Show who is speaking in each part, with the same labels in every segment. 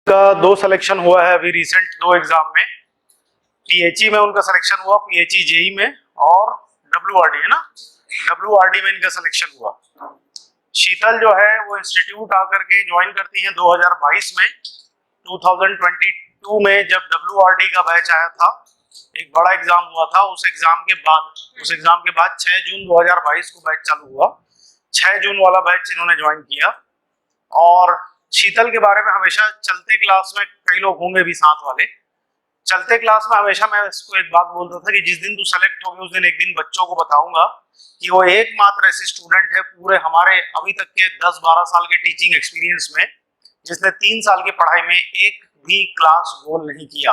Speaker 1: का 2 सिलेक्शन हुआ है अभी रिसेंट 2 एग्जाम में। पीएचई में उनका सिलेक्शन हुआ, पीएचई जेई में, और डब्ल्यूआरडी है ना, डब्ल्यूआरडी में इनका सिलेक्शन हुआ। शीतल जो है वो इंस्टीट्यूट आकर के ज्वाइन करती हैं 2022 में। 2022 में जब डब्ल्यूआरडी का बैच आया था, एक बड़ा एग्जाम हुआ था। उस एग्जाम के बाद 6 जून 2022 को बैच चालू हुआ। 6 जून वाला बैच इन्होंने ज्वाइन किया। और शीतल के बारे में हमेशा चलते क्लास में कई लोग होंगे भी साथ वाले, चलते क्लास में हमेशा मैं इसको एक बात बोलता था कि जिस दिन तू सेलेक्ट होगी उस दिन एक दिन बच्चों को बताऊंगा कि वो एकमात्र ऐसी स्टूडेंट है पूरे हमारे अभी तक के 10-12 साल के टीचिंग एक्सपीरियंस में जिसने 3 साल की पढ़ाई में एक भी क्लास गोल नहीं किया।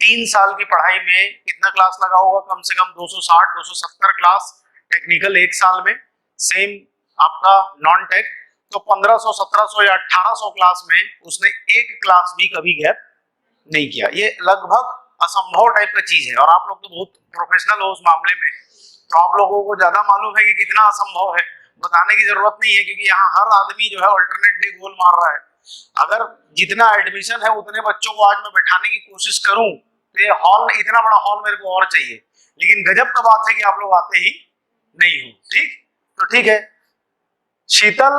Speaker 1: 3 साल की पढ़ाई में कितना क्लास लगा होगा? कम से कम 260-270 क्लास टेक्निकल एक साल में, सेम आपका नॉन टेक, तो 1500, 1700 या 1800 क्लास में उसने एक क्लास भी कभी गैप नहीं किया। ये लगभग असंभव टाइप का चीज है, और आप लोग तो बहुत प्रोफेशनल हो उस मामले में, तो आप लोगों को ज्यादा मालूम है कि कितना असंभव है। बताने की जरूरत नहीं है, क्योंकि यहाँ हर आदमी जो है अल्टरनेट डे गोल मार रहा है। अगर जितना एडमिशन है उतने बच्चों को आज मैं बैठाने की कोशिश करूं तो ये हॉल, इतना बड़ा हॉल मेरे को और चाहिए, लेकिन गजब का बात है कि आप लोग आते ही नहीं हो। ठीक, तो ठीक है। शीतल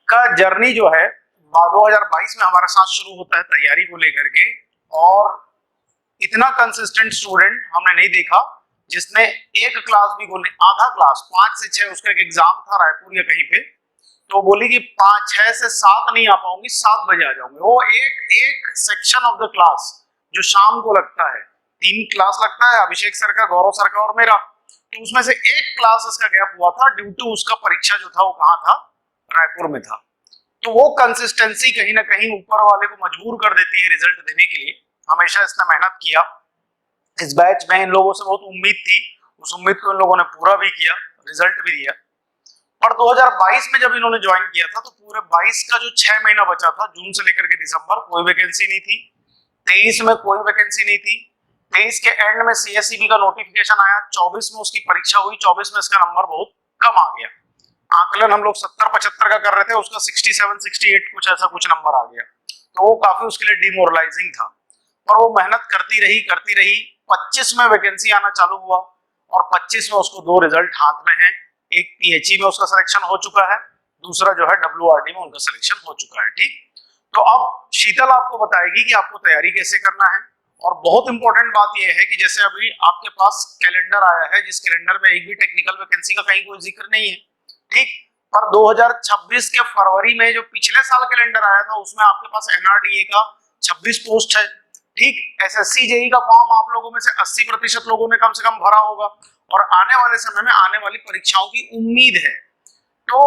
Speaker 1: का जर्नी जो है 2022 में हमारे साथ शुरू होता है तैयारी को लेकर के, और इतना कंसिस्टेंट स्टूडेंट हमने नहीं देखा जिसने एक क्लास भी गोल नहीं, आधा क्लास 5 से 6, उसका एक एग्जाम था रायपुर या कहीं पे, तो बोली कि 6 से 7 नहीं आ पाऊंगी, 7 बजे आ जाऊंगी। वो एक सेक्शन ऑफ द क्लास जो शाम को लगता है, 3 क्लास लगता है, अभिषेक सर का, गौरव सर का और मेरा, तो उसमें से एक क्लास इसका गैप हुआ था ड्यू टू उसका परीक्षा जो था वो कहाँ था, रायपुर में था। तो वो कंसिस्टेंसी कहीं ना कहीं ऊपर वाले को मजबूर कर देती है रिजल्ट देने के लिए। हमेशा इसने मेहनत किया। इस बैच में इन लोगों से बहुत उम्मीद थी, उस उम्मीद को इन लोगों ने पूरा भी किया, रिजल्ट भी दिया। और 2022 में जब इन्होंने ज्वाइन किया था तो पूरे 22 का जो 6 महीना बचा था, जून से लेकर के दिसंबर, कोई वैकेंसी नहीं थी। 23 में कोई वैकेंसी नहीं थी। 23 के एंड में सीएसईबी का नोटिफिकेशन आया। 24 में उसकी परीक्षा हुई। 24 में इसका नंबर बहुत कम आ गया। आकलन हम लोग 70-75 का कर रहे थे, उसका 67-68 कुछ ऐसा कुछ नंबर आ गया। तो वो काफी उसके लिए डिमोरलाइजिंग था, पर वो मेहनत करती रही। 25 में वैकेंसी आना चालू हुआ, और 25 में उसको 2 रिजल्ट हाथ में है। एक पीएचई में उसका सिलेक्शन हो चुका है, दूसरा जो है डब्ल्यूआरडी में उनका सिलेक्शन हो चुका है। ठीक, तो अब शीतल आपको बताएगी कि आपको तैयारी कैसे करना है। और बहुत इंपॉर्टेंट बात यह है कि जैसे अभी आपके पास कैलेंडर आया है, जिस कैलेंडर में एक भी टेक्निकल वैकेंसी का कहीं कोई जिक्र नहीं है, ठीक, पर 2026 के फरवरी में जो पिछले साल कैलेंडर आया था उसमें आपके पास एनआरडीए का 26 पोस्ट है। ठीक, एसएससी जेई का फॉर्म आप लोगों में से 80% लोगों ने कम से कम भरा होगा, और आने वाले समय में आने वाली परीक्षाओं की उम्मीद है। तो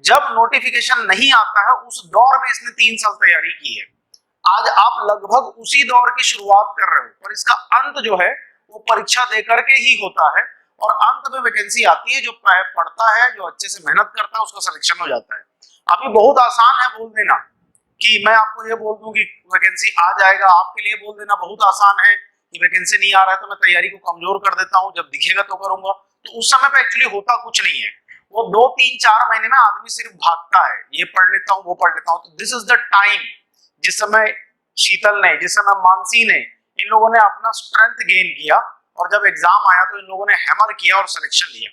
Speaker 1: जब नोटिफिकेशन नहीं आता है उस दौर में इसने 3 साल तैयारी की है। आज आप लगभग उसी दौर की शुरुआत कर रहे हो, पर इसका अंत जो है वो परीक्षा देकर के ही होता है, और अंत में वैकेंसी आती है। जो पढ़ता है, जो अच्छे से मेहनत करता है, उसका सिलेक्शन हो जाता है। अभी बहुत आसान है बोल देना कि मैं आपको ये बोल दूं कि वैकेंसी आ जाएगा, आपके लिए बोल देना बहुत आसान है कि वैकेंसी नहीं आ रहा है तो मैं तैयारी को कमजोर कर देता हूं, जब दिखेगा तो करूंगा। तो उस समय पे एक्चुअली होता कुछ नहीं है। वो 2-3-4 महीने में आदमी सिर्फ भागता है, ये पढ़ लेता हूँ, वो पढ़ लेता हूँ। तो दिस इज द टाइम जिस समय शीतल ने, जिस समय मानसी ने, इन लोगों ने अपना स्ट्रेंथ गेन किया, और जब एग्जाम आया तो इन लोगों ने हैमर किया और सिलेक्शन लिया।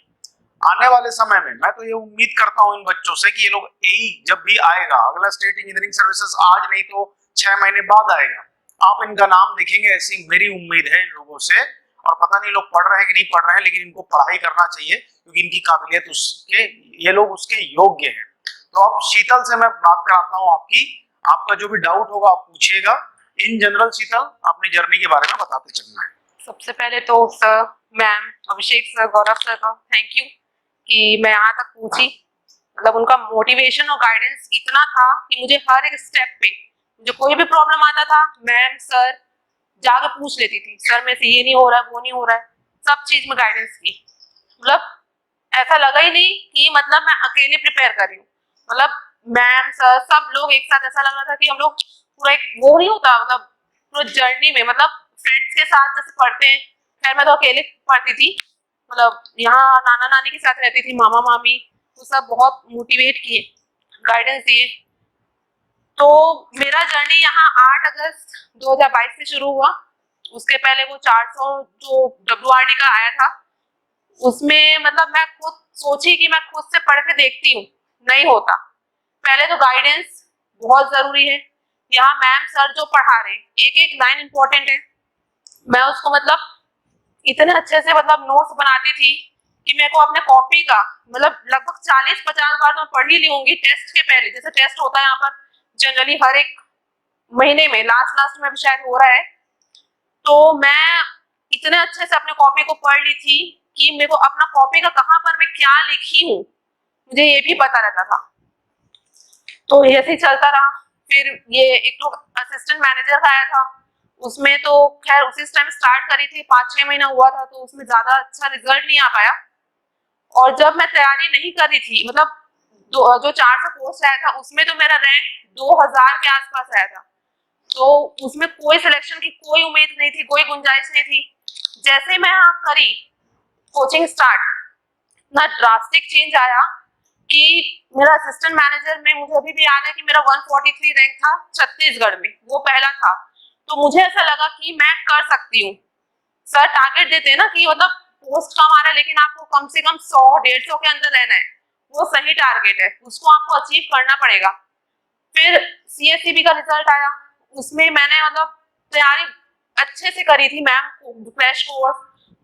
Speaker 1: आने वाले समय में मैं तो ये उम्मीद करता हूं इन बच्चों से कि ये लोग एई जब भी आएगा, अगला स्टेट इंजीनियरिंग सर्विसेज आज नहीं तो 6 महीने बाद आएगा, आप इनका नाम देखेंगे, ऐसी मेरी उम्मीद है इन लोगों से। और पता नहीं लोग पढ़ रहे हैं कि नहीं पढ़ रहे हैं, लेकिन इनको पढ़ाई करना चाहिए क्योंकि इनकी काबिलियत उसके, ये लोग उसके योग्य हैं। तो अब शीतल से मैं बात कराता हूँ आपकी, आपका जो भी डाउट होगा आप पूछिएगा। इन जनरल शीतल अपनी जर्नी के बारे में बताते चलना है।
Speaker 2: सबसे पहले तो सर, मैम, अभिषेक सर, गौरव सर का थैंक यू कि मैं यहाँ तक पहुंची। मतलब उनका मोटिवेशन और गाइडेंस इतना था कि मुझे हर एक स्टेप पे मुझे कोई भी प्रॉब्लम आता था, मैम सर जाके पूछ लेती थी, सर मेरे से ये नहीं हो रहा है, वो नहीं हो रहा है, सब चीज में गाइडेंस की। मतलब ऐसा लगा ही नहीं कि मतलब मैं अकेले प्रिपेयर कर रही हूँ। मतलब मैम सर सब लोग एक साथ, ऐसा लग रहा था कि हम लोग पूरा एक वो नहीं होता, मतलब पूरा जर्नी में, मतलब फ्रेंड्स के साथ जैसे पढ़ते हैं। खैर मैं तो अकेले पढ़ती थी, मतलब यहाँ नाना नानी के साथ रहती थी, मामा मामी, तो सब बहुत मोटिवेट किए, गाइडेंस दिए। तो मेरा जर्नी यहाँ 8 अगस्त 2022 से शुरू हुआ। उसके पहले वो 400 जो WRD का आया था, उसमें मतलब मैं खुद सोची कि मैं खुद से पढ़ के देखती हूँ, नहीं होता। पहले तो गाइडेंस बहुत जरूरी है। यहाँ मैम सर जो पढ़ा रहे, एक एक लाइन इंपॉर्टेंट है। मैं उसको मतलब इतने अच्छे से मतलब नोट्स बनाती थी कि मेरे को अपने कॉपी का मतलब लगभग 40-50 बार तो मैं पढ़ ही ली होंगी टेस्ट के पहले। जैसे टेस्ट होता है यहाँ पर जनरली हर एक महीने में, लास्ट में भी शायद हो रहा है, तो मैं इतने अच्छे से अपने कॉपी को पढ़ ली थी कि मेरे को अपना कॉपी का कहाँ पर मैं क्या लिखी हूँ मुझे ये भी पता रहता था। तो ऐसे ही चलता रहा। फिर ये एक तो असिस्टेंट मैनेजर का आया था, उसमें तो खैर उसी टाइम स्टार्ट करी थी, 5-6 महीना हुआ था, तो उसमें ज्यादा अच्छा रिजल्ट नहीं आ पाया। और जब मैं तैयारी नहीं कर रही थी, मतलब जो 400 पोस्ट आया था उसमें तो मेरा रैंक 2000 के आसपास आया था, तो उसमें कोई सिलेक्शन की कोई उम्मीद नहीं थी, कोई गुंजाइश नहीं थी। जैसे ही मैं यहाँ करी कोचिंग स्टार्ट, ना ड्रास्टिक चेंज आया कि मेरा असिस्टेंट मैनेजर में मुझे अभी भी याद है कि मेरा 143 रैंक था छत्तीसगढ़ में, वो पहला था। तो मुझे ऐसा लगा कि मैं कर सकती हूँ। सर टारगेट देते हैं ना कि मतलब पोस्ट कम आ रहा है लेकिन आपको कम से कम 100-150 के अंदर रहना है, वो सही टारगेट है, उसको आपको अचीव करना पड़ेगा। फिर CSCB का रिजल्ट आया, उसमें मैंने मतलब तैयारी अच्छे से करी थी, मैम क्रैश कोर्स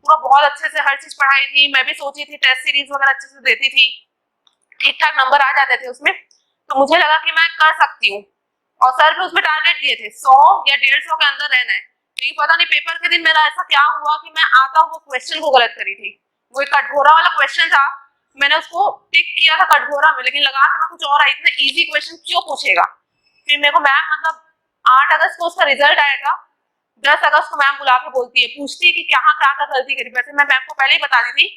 Speaker 2: पूरा बहुत अच्छे से हर चीज पढ़ाई थी। मैं भी सोची थी टेस्ट सीरीज वगैरह अच्छे से देती थी, ठीक ठाक नंबर आ जाते थे उसमें, तो मुझे लगा कि मैं कर सकती हूँ। और सर भी उसमें टारगेट दिए थे 100 या 150 के अंदर रहना है। लेकिन पता नहीं पेपर के दिन मेरा ऐसा क्या हुआ कि मैं आता हुआ क्वेश्चन को गलत करी थी। वो एक कटघोरा वाला क्वेश्चन था, मैंने उसको टिक किया था कटघोरा में, लेकिन लगा था मैं कुछ और, इतना इजी क्वेश्चन क्यों पूछेगा। फिर मेरे को मैम मतलब 8 अगस्त को उसका रिजल्ट आया था, 10 अगस्त को मैम बुला के बोलती है, पूछती है कि कहाँ क्या क्या गलती करी। वैसे मैं मैम को पहले ही बता दी थी।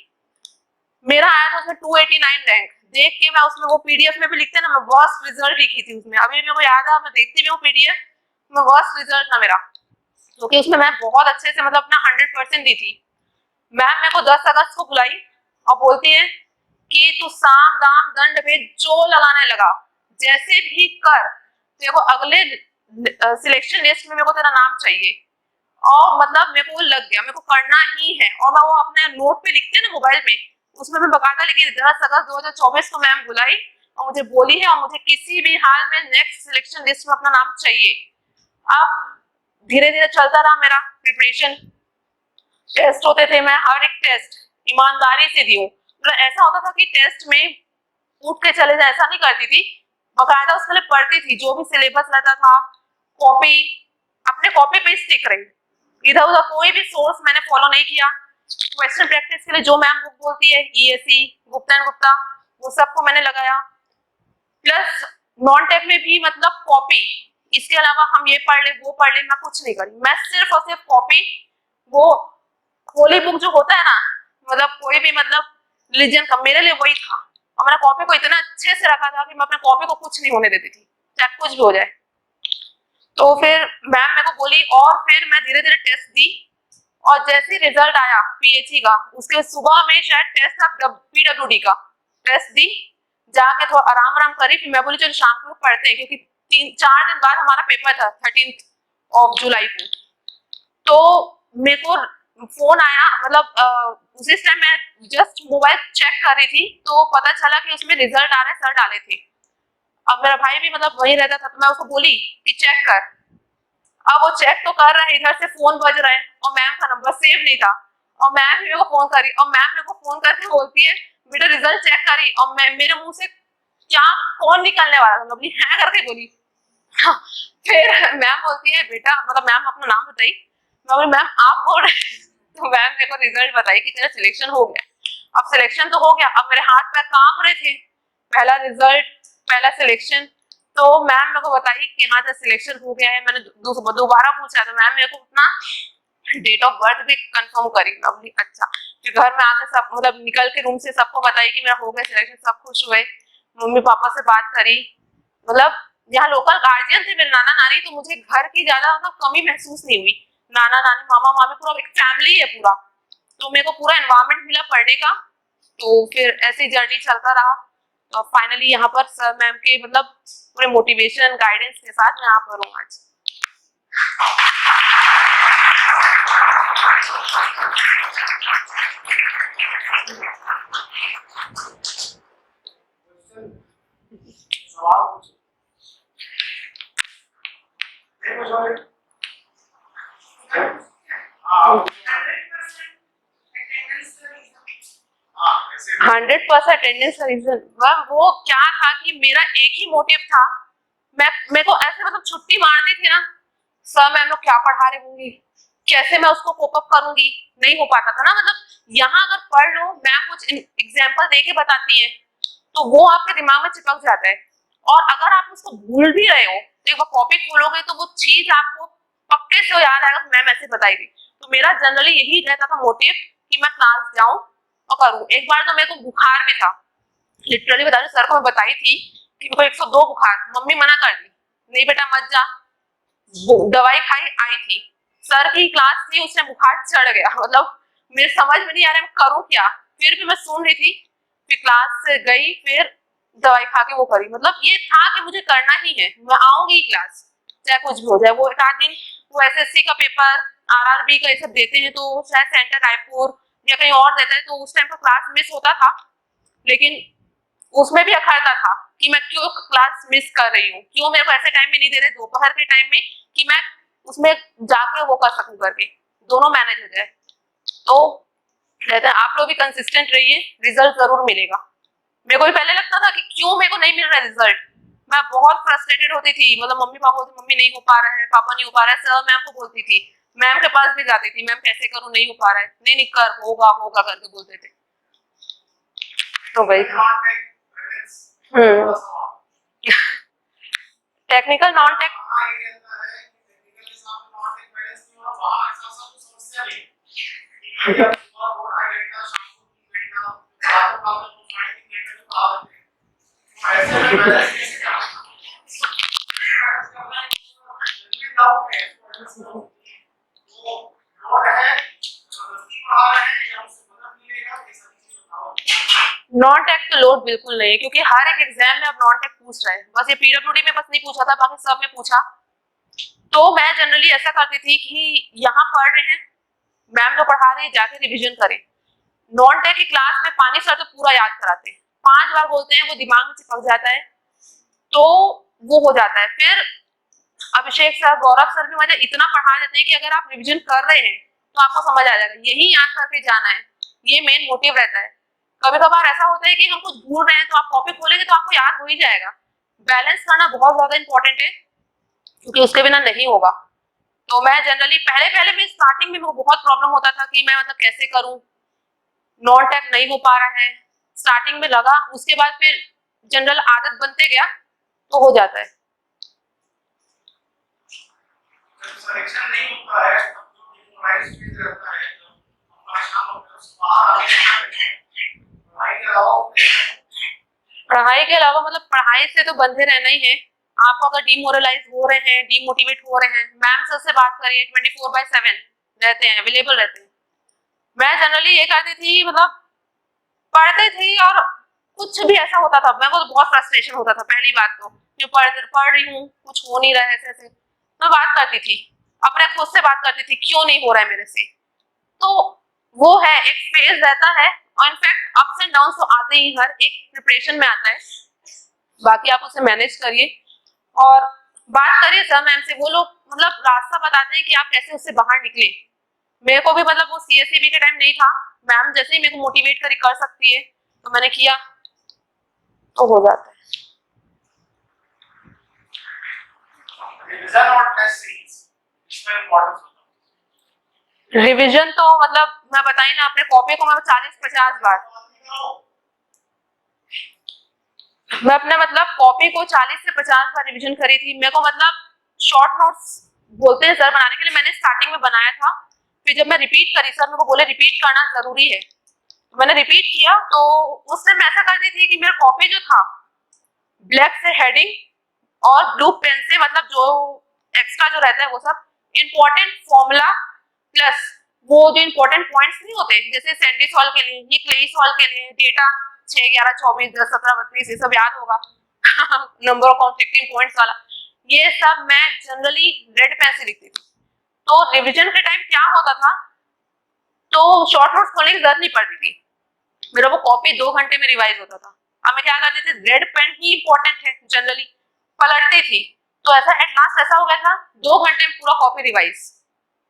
Speaker 2: मेरा आया था उसमें 289 रैंक, देख के मैं उसमें वो PDF में भी लिखते ना, मैं वर्स्ट रिजल्ट लिखी थी उसमें, अभी मेरे को याद है, मैं देखती भी हूँ PDF में वर्स्ट रिजल्ट था मेरा, क्योंकि उसमें मैं बहुत अच्छे से मतलब अपना 100% दी थी। मैम मेरे को 10 अगस्त को बुलाई और बोलती है कि तू साम दाम दंड भेद जो लगाने लगा, जैसे भी कर, तेरे को अगले सिलेक्शन लिस्ट में मेरे को तेरा नाम चाहिए। और मतलब मेरे को लग गया, मेरे को करना ही है। और मैं वो अपने नोट पे लिखते ना मोबाइल में, उसमें मैं बकायदा लिखी 10 अगस्त 2024 को मैम बुलाई और मुझे बोली है और मुझे किसी भी हाल में नेक्स्ट सिलेक्शन लिस्ट में अपना नाम चाहिए। अब धीरे धीरे चलता रहा मेरा प्रिपरेशन, टेस्ट होते थे, मैं हर एक टेस्ट ईमानदारी से दी हूँ। मतलब ऐसा होता था कि टेस्ट में उठ के चले जाए ऐसा नहीं करती थी, बकायदा उसके लिए पढ़ती थी, जो भी सिलेबस रहता था कॉपी, अपने कॉपी पे स्टिक रही, इधर उधर कोई भी सोर्स मैंने फॉलो नहीं किया। क्वेश्चन प्रैक्टिस के लिए जो मैम बुक बोलती है ESE गुप्ता एंड गुप्ता, वो सबको मैंने लगाया। प्लस नॉन टेक में भी मतलब कॉपी, इसके अलावा हम ये पढ़ ले वो पढ़ ले, मैं कुछ नहीं करी, मैं सिर्फ और सिर्फ कॉपी। वो होली बुक जो होता है ना, मतलब कोई भी मतलब रिलीजन का, मेरे लिए वही था। और मैंने कॉपी को इतना अच्छे से रखा था कि मैं अपने कॉपी को कुछ नहीं होने देती थी, चाहे कुछ भी हो जाए। तो फिर मैम मेरे को बोली और फिर मैं धीरे धीरे टेस्ट दी। और जैसे रिजल्ट आया PHE का, उसके सुबह में शायद टेस्ट था PWD का, टेस्ट दी, जाके थोड़ा आराम करी। फिर मैं बोली चलो शाम को पढ़ते हैं, क्योंकि 3-4 दिन बाद हमारा पेपर था 13 जुलाई को। तो मेरे को फोन आया, मतलब उसी टाइम मैं जस्ट मोबाइल चेक कर रही थी तो पता चला कि उसमें रिजल्ट आ रहे हैं, सर डाले थे। अब मेरा भाई भी मतलब वहीं रहता था, तो मैं उसको बोली कि चेक कर। अब वो चेक तो कर रहा है, इधर से फोन बज रहा है और मैम का नंबर सेव नहीं था, और मैम मेरे को फोन करी और मैम मेरे को फोन करके बोलती है बेटा रिजल्ट चेक करी, और मैं मेरे मुंह से क्या कौन निकलने वाला था, मैं है करके बोली। हाँ, फिर मैम बोलती है बेटा, मतलब मैम अपना नाम बताई, मैं बोली मैम आप बोल रहे तो मैम मेरे को रिजल्ट बताई कि तेरा सिलेक्शन हो गया। अब सिलेक्शन तो हो गया, अब मेरे हाथ पैर कांप रहे थे, पहला रिजल्ट पहला सिलेक्शन। तो मैम मेरे को बताई कि हाँ तेरा सिलेक्शन हो गया है। मैंने दोबारा पूछा तो मैम मेरे को अपना डेट ऑफ बर्थ भी कंफर्म करी। मैं बोली अच्छा। फिर घर में आकर सब मतलब निकल के रूम से सबको बताई कि मेरा हो गया सिलेक्शन, सब खुश हुए। मम्मी पापा से बात करी, मतलब यहाँ लोकल गार्जियन थे मेरे नाना नानी, तो मुझे घर की ज्यादा मतलब कमी महसूस नहीं हुई। नाना नानी मामा मामी पूरा एक फैमिली है पूरा, तो मेरे को पूरा एनवायरनमेंट मिला पढ़ने का। तो फिर ऐसे जर्नी चलता रहा। तो फाइनली यहाँ पर सर मैम के मतलब पूरे मोटिवेशन गाइडेंस के साथ मैं यहाँ पर हूँ आज।
Speaker 1: हाँ
Speaker 2: 100% अटेंडेंस का रीजन वो क्या था कि मेरा एक ही मोटिव था, मैं मेरे को ऐसे मतलब छुट्टी मारती थी ना, सर मैम लोग क्या पढ़ा रहे होंगे, कैसे मैं उसको कोप अप करूंगी, नहीं हो पाता था ना। मतलब यहाँ अगर पढ़ लो, मैम कुछ एग्जाम्पल दे के बताती है तो वो आपके दिमाग में चिपक जाता है, और अगर आप उसको भूल भी रहे हो तो एक बार कॉपी खोलोगे तो वो चीज आपको पक्के से याद आएगा, मैम ऐसे बताई थी। तो मेरा जनरली यही रहता था मोटिव कि मैं क्लास जाऊं और करूं। एक बार तो मेरे को बुखार भी था, लिटरली बता रही सर को मैं बताई थी कि मेरे को 102 बुखार, मम्मी मना कर दी, नहीं बेटा मत जा, दवाई खाई आई थी, सर की क्लास थी, उसने बुखार चढ़ गया। मतलब मेरे समझ में नहीं आ रहा मैं करूं क्या, फिर भी मैं सुन रही थी, फिर क्लास से गई, फिर दवाई खा के वो करी। मतलब ये था कि मुझे करना ही है, मैं आऊंगी क्लास चाहे कुछ भी हो जाए। वो एक आध दिन वो एसएससी का पेपर, आरआरबी का ये सब देते हैं तो शायद सेंटर रायपुर या कहीं और देते हैं, तो उस टाइम पर क्लास मिस होता था, लेकिन उसमें भी अखरता था कि मैं क्यों क्लास मिस कर रही हूँ, क्यों मेरे को ऐसे टाइम में नहीं दे रहे दोपहर के टाइम में कि मैं उसमें जाके वो कर सकूं, करके दोनों मैनेज हो जाए। तो कहते हैं आप लोग भी कंसिस्टेंट रहिए, रिजल्ट जरूर मिलेगा। मेरे को भी पहले लगता था कि क्यों मेरे को नहीं मिल रहा रिजल्ट, मैं बहुत फ्रस्ट्रेटेड होती थी। मतलब मम्मी पापा बोलते मम्मी नहीं हो पा रहा है, पापा नहीं हो पा रहा है, सर मैम को बोलती थी, मैम के पास भी जाती थी, मैम कैसे करूं, नहीं हो पा रहा है, नहीं नहीं कर, होगा होगा करके बोलते थे। तो भाई technical non tech non tech तो लोड बिल्कुल नहीं है, क्योंकि हर एक एग्जाम में अब नॉन टेक पूछ रहे हैं। बस ये पीडब्ल्यूडी में बस नहीं पूछा था, बाकी सब में पूछा। तो मैं जनरली ऐसा करती थी कि यहाँ पढ़ रहे हैं, मैम जो पढ़ा रहे हैं जाके रिवीजन करें। नॉन टेक की क्लास में पानी सर तो पूरा याद कराते हैं, 5 बार बोलते हैं, वो दिमाग में चिपक जाता है, तो वो हो जाता है। फिर अभिषेक सर, गौरव सर भी मुझे इतना पढ़ा देते हैं कि अगर आप रिवीजन कर रहे हैं तो आपको समझ आ जाएगा, यही याद करके जाना है, ये मेन मोटिव रहता है। कभी कभार ऐसा होता है कि हम कुछ भूल रहे हैं तो आप कॉपी खोलेंगे तो आपको याद हो ही जाएगा। बैलेंस करना बहुत ज्यादा इंपॉर्टेंट है, क्योंकि उसके बिना नहीं होगा। तो मैं जनरली पहले में स्टार्टिंग में मेरे को बहुत प्रॉब्लम होता था कि मैं मतलब कैसे करूं, नॉन टेक नहीं हो पा रहा है, स्टार्टिंग में लगा, उसके बाद फिर जनरल आदत बनते गया तो हो जाता है।
Speaker 1: सिलेक्शन नहीं होता है, डिमोरलाइज भी रहता है, परेशान होते हैं, उसको बाहर आगे
Speaker 2: पढ़ाई के अलावा मतलब पढ़ाई से तो बंधे रहना ही है। आप अगर डिमोरलाइज हो रहे हैं, डिमोटिवेट हो रहे हैं, मैम सर से बात करिए, 24/7 रहते हैं, अवेलेबल रहते हैं। मैं जनरली ये करती थी, मतलब पढ़ते थी और कुछ भी ऐसा होता था, मेरे को तो बहुत फ्रस्ट्रेशन होता था। पहली बात तो जो पढ़ रही हूँ, कुछ हो नहीं रहा है, ऐसे मैं बात करती थी, अपने खुद से बात करती थी, क्यों नहीं हो रहा है मेरे से। तो वो है, एक फेज रहता है, और इनफैक्ट अप्स एंड डाउन्स तो आते ही, हर एक प्रिपरेशन में आता है। बाकी आप उसे मैनेज करिए और बात करिए सर मैम से, वो लोग मतलब रास्ता बताते हैं कि आप कैसे उससे बाहर निकले। मेरे को भी मतलब वो सीएसईबी के टाइम नहीं था, मैम जैसे ही मेरे को मोटिवेट करी कर सकती है तो मैंने किया, तो हो जाता है।
Speaker 1: रिवीजन और टेस्ट सीरीज इसमें इंपॉर्टेंस होता है।
Speaker 2: रिवीजन तो मतलब मैं बताई ना, अपने कॉपी को मैं 40-50 बार, मैं अपने मतलब कॉपी को 40 से 50 बार रिवीजन करी थी। मेरे को मतलब शॉर्ट नोट्स बोलते हैं सर बनाने के लिए, मैंने स्टार्टिंग में बनाया था, फिर जब मैं रिपीट करी, सर मेरे को बोले रिपीट करना जरूरी है, तो मैंने रिपीट किया। तो उस टाइम ऐसा करती थी कि मेरा कॉपी जो था, ब्लैक से हेडिंग और ब्लू पेन से मतलब जो एक्स्ट्रा जो रहता है वो सब इंपॉर्टेंट फॉर्मूला प्लस वो जो इंपॉर्टेंट पॉइंट्स नहीं होते, जैसे सेंटी सॉल्व के लिए, ये क्लेई सॉल्व के लिए, डेटा, 6, 11, 24, 10, 17, 32 ये सब याद होगा नंबर ऑफ कॉन्फ्लिक्टिंग पॉइंट्स वाला, ये सब मैं जनरली रेड पेन से लिखती थी। तो रिवीजन के टाइम क्या होता था, तो शॉर्ट नोट्स खोलने की जरूरत नहीं पड़ती थी, मेरा वो कॉपी 2 घंटे में रिवाइज होता था। अब मैं क्या करती थी, रेड पेन ही इंपॉर्टेंट है जनरली, पलटती थी, तो ऐसा एट लास्ट ऐसा हो गया था 2 घंटे में पूरा कॉपी रिवाइज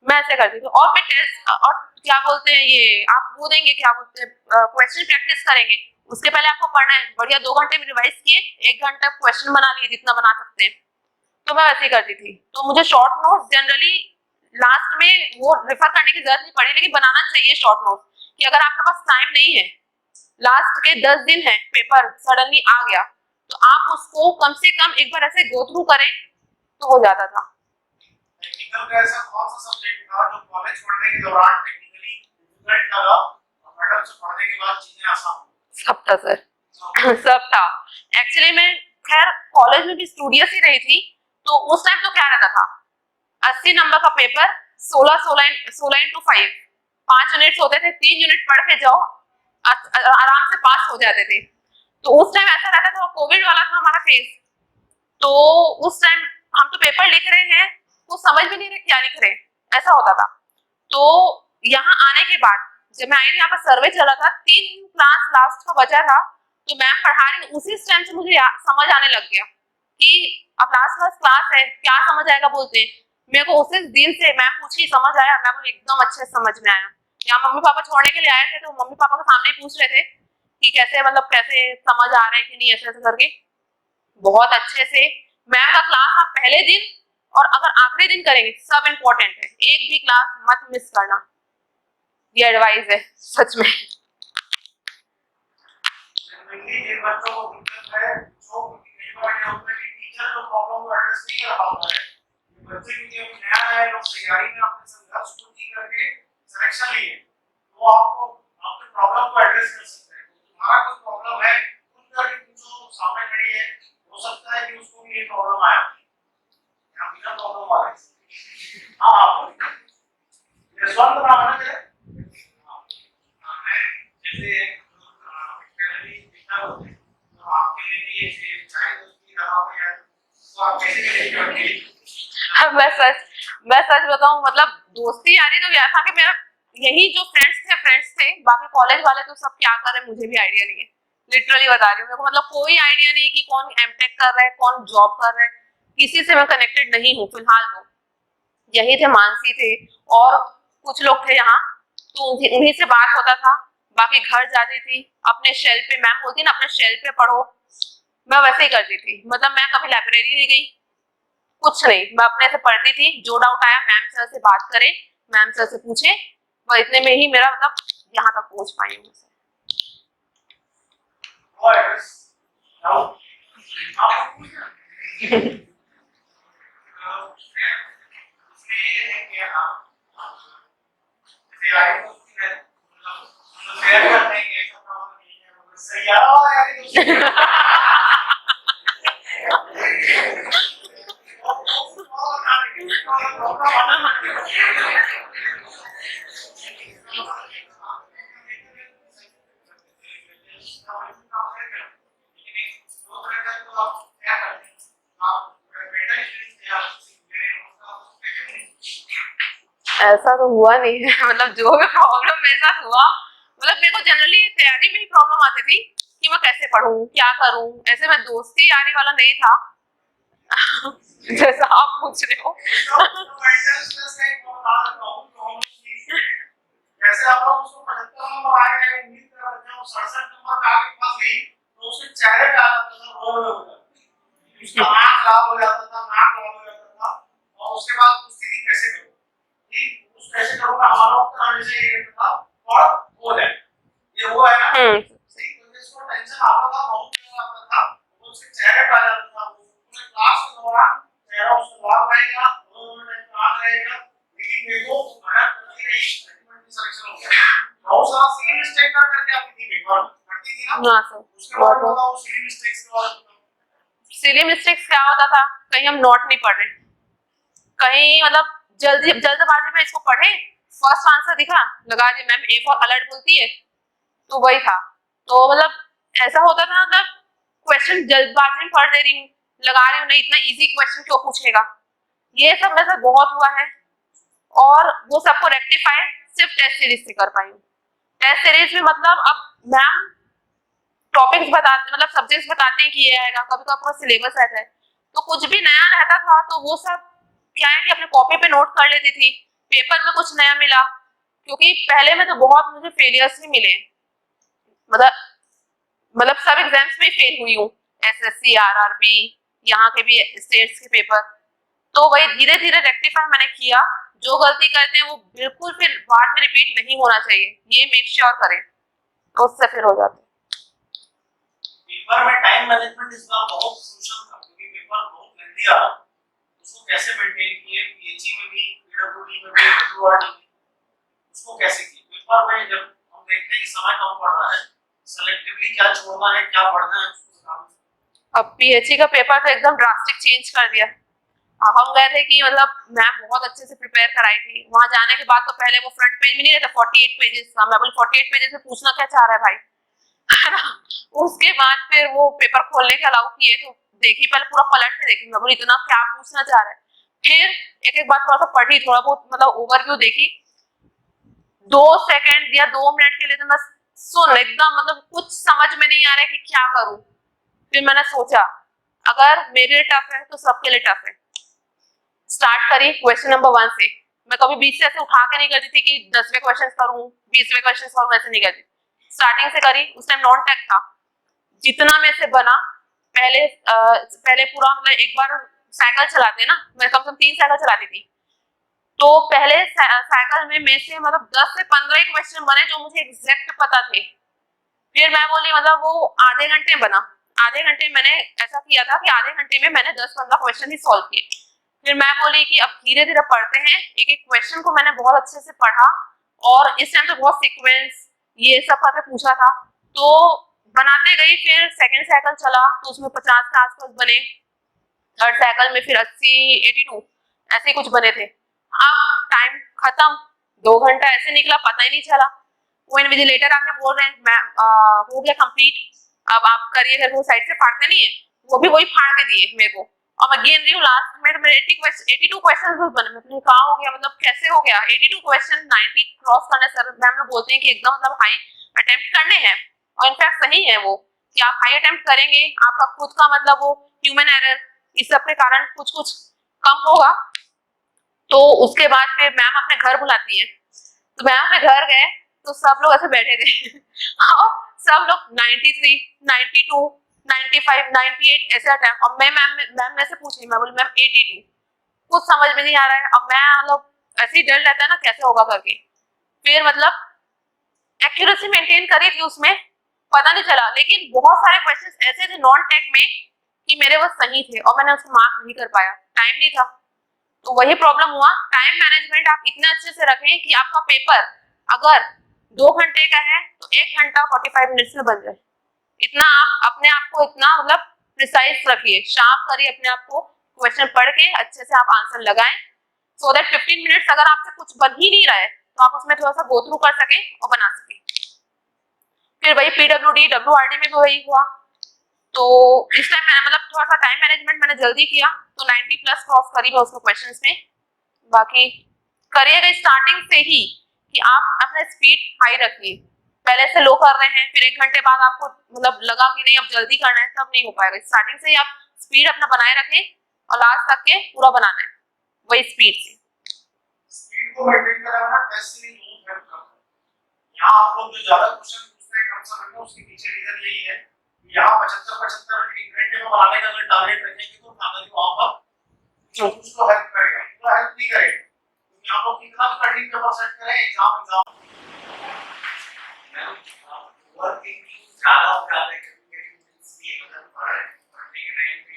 Speaker 2: मैं ऐसे करती थी। और फिर टेस्ट और क्या बोलते हैं ये आप वो देंगे, क्या बोलते हैं क्वेश्चन प्रैक्टिस करेंगे, उसके पहले आपको पढ़ना है, बढ़िया 2 घंटे में रिवाइज किए, 1 घंटा क्वेश्चन बना लिए जितना बना सकते हैं, तो मैं वैसे ही करती थी। तो मुझे शॉर्ट नोट्स जनरली लास्ट में वो रेफर करने की जरूरत नहीं पड़ी, लेकिन बनाना चाहिए शॉर्ट नोट कि अगर आपके पास टाइम नहीं है, लास्ट के 10 दिन है, पेपर सडनली आ गया, तो आप उसको कम से कम एक बार ऐसे गो थ्रू करें तो हो जाता था।
Speaker 1: टेक्निकल का ऐसा कौन सा सब्जेक्ट था जो कॉलेज पढ़ने के दौरान टेक्निकली डिफिकल्ट लगा और मैडम से पढ़ने के बाद चीजें आसान हो?
Speaker 2: सब था सर सब था। एक्चुअली मैं खैर कॉलेज में भी स्टूडियस ही रही थी, तो उस टाइम तो क्या रहता था, 80 नंबर का पेपर 16 इंटू 5, 5 यूनिट्स होते थे, 3 यूनिट पढ़ के जाओ, आराम से पास हो जाते थे। तो उस टाइम ऐसा रहता था, कोविड वाला था हमारा फेज, तो उस टाइम हम तो पेपर लिख रहे हैं तो समझ भी नहीं रहे क्या लिख रहे हैं, ऐसा होता था। तो यहाँ आने के बाद जब मैं आई थी, यहाँ पर सर्वे चला था, 3 क्लास लास्ट का बचा था, तो मैम पढ़ा रही, उसी टाइम से मुझे समझ आने लग गया कि अब लास्ट क्लास है, क्या समझ आएगा बोलते हैं। मेरे को उसी दिन से मैम पूछी समझ आया, मैं बोली एकदम अच्छे समझ में आया। यहाँ मम्मी पापा छोड़ने के लिए आए थे, तो मम्मी पापा के सामने पूछ रहे थे कि कैसे मतलब कैसे समझ आ रहा है कि नहीं, ऐसे ऐसे करके बहुत अच्छे से। मैम का क्लास आप पहले दिन और अगर आखिरी दिन करेंगे सब इम्पोर्टेंट है, एक भी क्लास मत मिस करना, ये एडवाइस है सच में।
Speaker 1: एक बच्चों को दिक्कत है जो कई बार क्या होता है कि टीचर जो प्रॉब्लम को एड्रेस नहीं कर पाता है, बच्चे क्योंकि अभी नया है, लोग तैयारी में अपने संघर्ष को जी करके सिलेक्शन लिए, तो आपको आपके प्रॉब्लम को एड्रेस कर सकते हैं। तो तुम्हारा कोई प्रॉब्लम है, खुद करके पूछो, सामने खड़ी है, हो सकता है कि उसको भी ये प्रॉब्लम आया, यहाँ बिना प्रॉब्लम वाला है। हाँ यशवंत नाम है ना तेरा? जैसे तो आपके लिए ये चाहे दोस्ती रहा हो या तो आप कैसे
Speaker 2: मैं सच बताऊं, मतलब दोस्ती यारी तो क्या था कि मेरा यही जो फ्रेंड्स थे, बाकी कॉलेज वाले तो सब क्या कर रहे हैं मुझे भी आइडिया नहीं है, लिटरली बता रही हूँ, मेरे को मतलब कोई आइडिया नहीं कि कौन एमटेक कर रहा है, कौन जॉब कर रहा है, किसी से मैं कनेक्टेड नहीं हूँ फिलहाल। तो यही थे, मानसी थे और कुछ लोग थे यहाँ, तो उन्हीं से बात होता था। बाकी घर जाती थी अपने शेल्फ पे, मैम बोलती ना अपने शेल्फ पे पढ़ो, मैं वैसे ही करती थी, मतलब मैं कभी लाइब्रेरी नहीं गई, कुछ नहीं, मैं अपने से पढ़ती थी, जो डाउट आया मैम सर से बात करें, मैम सर से पूछे, और इतने में ही मेरा मतलब यहाँ तक पहुंच पाई हूँ। ऐसा तो हुआ नहीं है मतलब जो भी प्रॉब्लम मेरे साथ हुआ, मतलब मेरे को जनरली तैयारी में ही प्रॉब्लम आती थी कि मैं कैसे पढूं, क्या करूं, ऐसे में दोस्ती यारी वाला नहीं था जैसा आप पूछ रहे हो
Speaker 1: जैसे आप लोग उसको 75 नंबर आए हैं, उम्मीद कर रहे थे, वो 67 नंबर का आगे पास गई तो उसके चेहरे पे आ जाता था, रो रो हो जाता, उसका आंख लाल हो जाता था, नाक लाल हो जाता था, और उसके बाद पूछती थी कैसे करूं, ठीक उस कैसे करूं का हमारा उत्तर हमेशा ये था और हो जाए, ये हुआ है ना, ठीक, तो इसको टेंशन आता था, बहुत ज्यादा आता था, वो उसके चेहरे पे आ जाता था, पूरे क्लास के दौरान चेहरा उसका लाल रहेगा, आंख रहेगा, लेकिन देखो मेहनत करती रही, सिलेक्शन हो गया। बहुत सारा सिली मिस्टेक कर करके आपकी थी पेपर करती थी ना,
Speaker 2: हाँ सर।
Speaker 1: उसके बाद बताओ सिली मिस्टेक्स के बारे में।
Speaker 2: सिली मिस्टेक्स क्या होता था, कहीं हम नोट नहीं पढ़ रहे, कहीं मतलब जल्दबाजी में इसको पढ़े, फर्स्ट आंसर दिखा लगा दी मैम, ए फॉर अलर्ट बोलती है, तो वही था। तो मतलब ऐसा होता था मतलब क्वेश्चन जल्दबाजी में पढ़ दे रही हूँ, लगा रही हूँ, नहीं इतना इजी क्वेश्चन क्यों पूछेगा, ये सब मेरे साथ बहुत हुआ है। और वो सबको रेक्टिफाई सिर्फ टेस्ट सीरीज से कर पाई हूँ। टेस्ट सीरीज में मतलब अब मैम टॉपिक्स बताते मतलब सब्जेक्ट्स बताते हैं कि ये आएगा, कभी कभी पूरा सिलेबस रहता है, तो कुछ भी नया रहता था तो वो सब क्या है कि अपने कॉपी पे नोट कर लेती थी, पेपर में कुछ नया मिला, क्योंकि पहले में तो बहुत मुझे फेलियर्स भी मिले, मतलब सब एग्जाम्स में फेल हुई हूँ, एसएससी आरआरबी यहाँ के भी स्टेट्स के पेपर। तो वही धीरे धीरे रेक्टिफाई मैंने किया, जो गलती करते हैं वो बिल्कुल फिर बाद में रिपीट नहीं होना चाहिए, ये मेक श्योर करें, तो उससे फिर हो जाता है।
Speaker 1: पेपर में टाइम मैनेजमेंट इस बार बहुत क्रूशियल था, क्योंकि पेपर बहुत लेंथी आ रहा, उसको कैसे मेंटेन किए, पीएचई में भी, पीडब्ल्यूडी में भी, डब्ल्यूआरडी में, उसको कैसे किए पेपर में? जब हम देखते हैं कि समय कम पड़ रहा है, सेलेक्टिवली क्या छोड़ना है, क्या पढ़ना है, उसको बताओ।
Speaker 2: अब पीएचई का पेपर तो एकदम ड्रास्टिक चेंज कर दिया। हम गए थे कि मतलब मैम बहुत अच्छे से प्रिपेयर कराई थी, वहां जाने के बाद तो पहले वो फ्रंट पेज में नहीं रहता 48 पेजेस का, मैं बोली 48 पेजेस में पूछना क्या चाह रहा है भाई, है ना। उसके बाद फिर वो पेपर खोलने के अलाउ किए तो देखी, पहले पूरा पलट के देखी, मैं बोली इतना क्या पूछना चाह रहा है, फिर एक एक बार थोड़ा सा पढ़ी, थोड़ा बहुत मतलब ओवरव्यू देखी, 2 सेकंड या 2 मिनट के लिए तो मैं सुन एकदम मतलब कुछ समझ में नहीं आ रहा है कि क्या करूं। फिर मैंने सोचा अगर मेरे लिए टफ है तो सबके लिए टफ है, स्टार्ट करी क्वेश्चन नंबर 1 से। मैं कभी बीच से ऐसे उठा के नहीं करती थी कि 10वें क्वेश्चन करूं 20वें क्वेश्चन करूं, ऐसे नहीं करती, स्टार्टिंग से करी। उस टाइम नॉन टेक था, जितना में से बना पहले पूरा मतलब एक बार साइकिल चलाते ना, मैं कम से कम 3 साइकिल चलाती थी, तो पहले साइकिल में से मतलब 10 से 15 क्वेश्चन बने जो मुझे एग्जैक्ट पता थे। फिर मैं बोली मतलब वो आधे घंटे बना, आधे घंटे मैंने ऐसा किया था कि आधे घंटे में मैंने 10-15 क्वेश्चन ही सॉल्व किए। फिर मैं बोली कि अब धीरे धीरे पढ़ते हैं, एक एक क्वेश्चन को मैंने बहुत अच्छे से पढ़ा, और इस टाइम तो बहुत सीक्वेंस ये सब करके पूछा था, तो बनाते गई। फिर सेकंड साइकिल चला तो उसमें 50 के आसपास बने, थर्ड साइकिल में फिर 80 82 ऐसे कुछ बने थे। अब टाइम खत्म, 2 घंटा ऐसे निकला पता ही नहीं चला। वो इन्विजिलेटर आके बोल रहे हैं मैम हो गया कंप्लीट, अब आप करिए, घर को साइड से फाड़ते नहीं है, वो भी वही फाड़ के दिए मेरे को, और मैं गिन रही हूँ लास्ट में मेरे 82 क्वेश्चन बने। मतलब कहाँ हो गया, मतलब कैसे हो गया 82 क्वेश्चन 90 क्रॉस करने। सर मैम लोग बोलते हैं कि एकदम मतलब हाई अटेम्प्ट करने हैं, और इनफैक्ट सही है वो कि आप हाई अटेम्प्ट करेंगे, आपका खुद का मतलब वो ह्यूमन एरर इस सब के कारण कुछ कुछ कम होगा। तो उसके बाद फिर मैम अपने घर बुलाती है, तो मैम अपने घर गए तो सब लोग ऐसे बैठे थे और सब लोग 93 92 95 98 ऐसे अटेम्प्ट, और मैं मैम में से पूछ रही, मैं बोली मैम 82, कुछ समझ में नहीं आ रहा है। अब मैं मतलब ऐसे ही डर रहता है ना कैसे होगा करके, फिर मतलब एक्यूरेसी मेंटेन करी थी उसमें, पता नहीं चला। लेकिन बहुत सारे क्वेश्चंस ऐसे थे नॉन टेक में कि मेरे वो सही थे और मैंने उसको मार्क नहीं कर पाया, टाइम नहीं था। तो वही प्रॉब्लम हुआ, टाइम मैनेजमेंट आप इतने अच्छे से रखें कि आपका पेपर अगर 2 घंटे का है तो 1 घंटा 45 मिनट्स में बन जाए। इतना आप अपने आप को इतना मतलब प्रिसाइज रखिए, शार्प करिए अपने आप को, क्वेश्चन पढ़ के अच्छे से आप आंसर लगाएं, सो दैट 15 मिनट्स अगर आपसे कुछ बन ही नहीं रहा है तो आप उसमें थोड़ा सा गो थ्रू कर सके और बना सके। फिर वही पीडब्ल्यूडी डब्ल्यूआरडी में भी वही हुआ, तो इस टाइम मैंने मतलब थोड़ा सा टाइम मैनेजमेंट मैंने जल्दी किया, तो 90 प्लस क्रॉस करी मैं उसमें क्वेश्चंस में। बाकी करिएगा स्टार्टिंग से ही कि आप अपना स्पीड हाई रखिए, पहले से लो कर रहे हैं फिर 1 घंटे बाद आपको मतलब लगा कि नहीं अब जल्दी करना है, तब नहीं हो पाएगा। स्टार्टिंग से ही आप स्पीड अपना बनाए रखें और लास्ट तक के पूरा बनाना है वही स्पीड से।
Speaker 1: स्पीड को मेंटेन कराना टेस्ट सीरीज बहुत हेल्प करता है। यहाँ आप लोग जो ज्यादा क्वेश्चन पूछते हैं कम समय में, उसके पीछे रीजन यही है कि यहाँ 75 1 घंटे में बनाने का अगर टारगेट रखेंगे तो फाइनली वहां पर जो उसको हेल्प करेगा, तो हेल्प नहीं करेगा, क्योंकि आप लोग कितना भी कठिन पेपर सेट करें एग्जाम वर्किंग ज्यादा हो जाता है, इसलिए मतलब पढ़ने के टाइम पे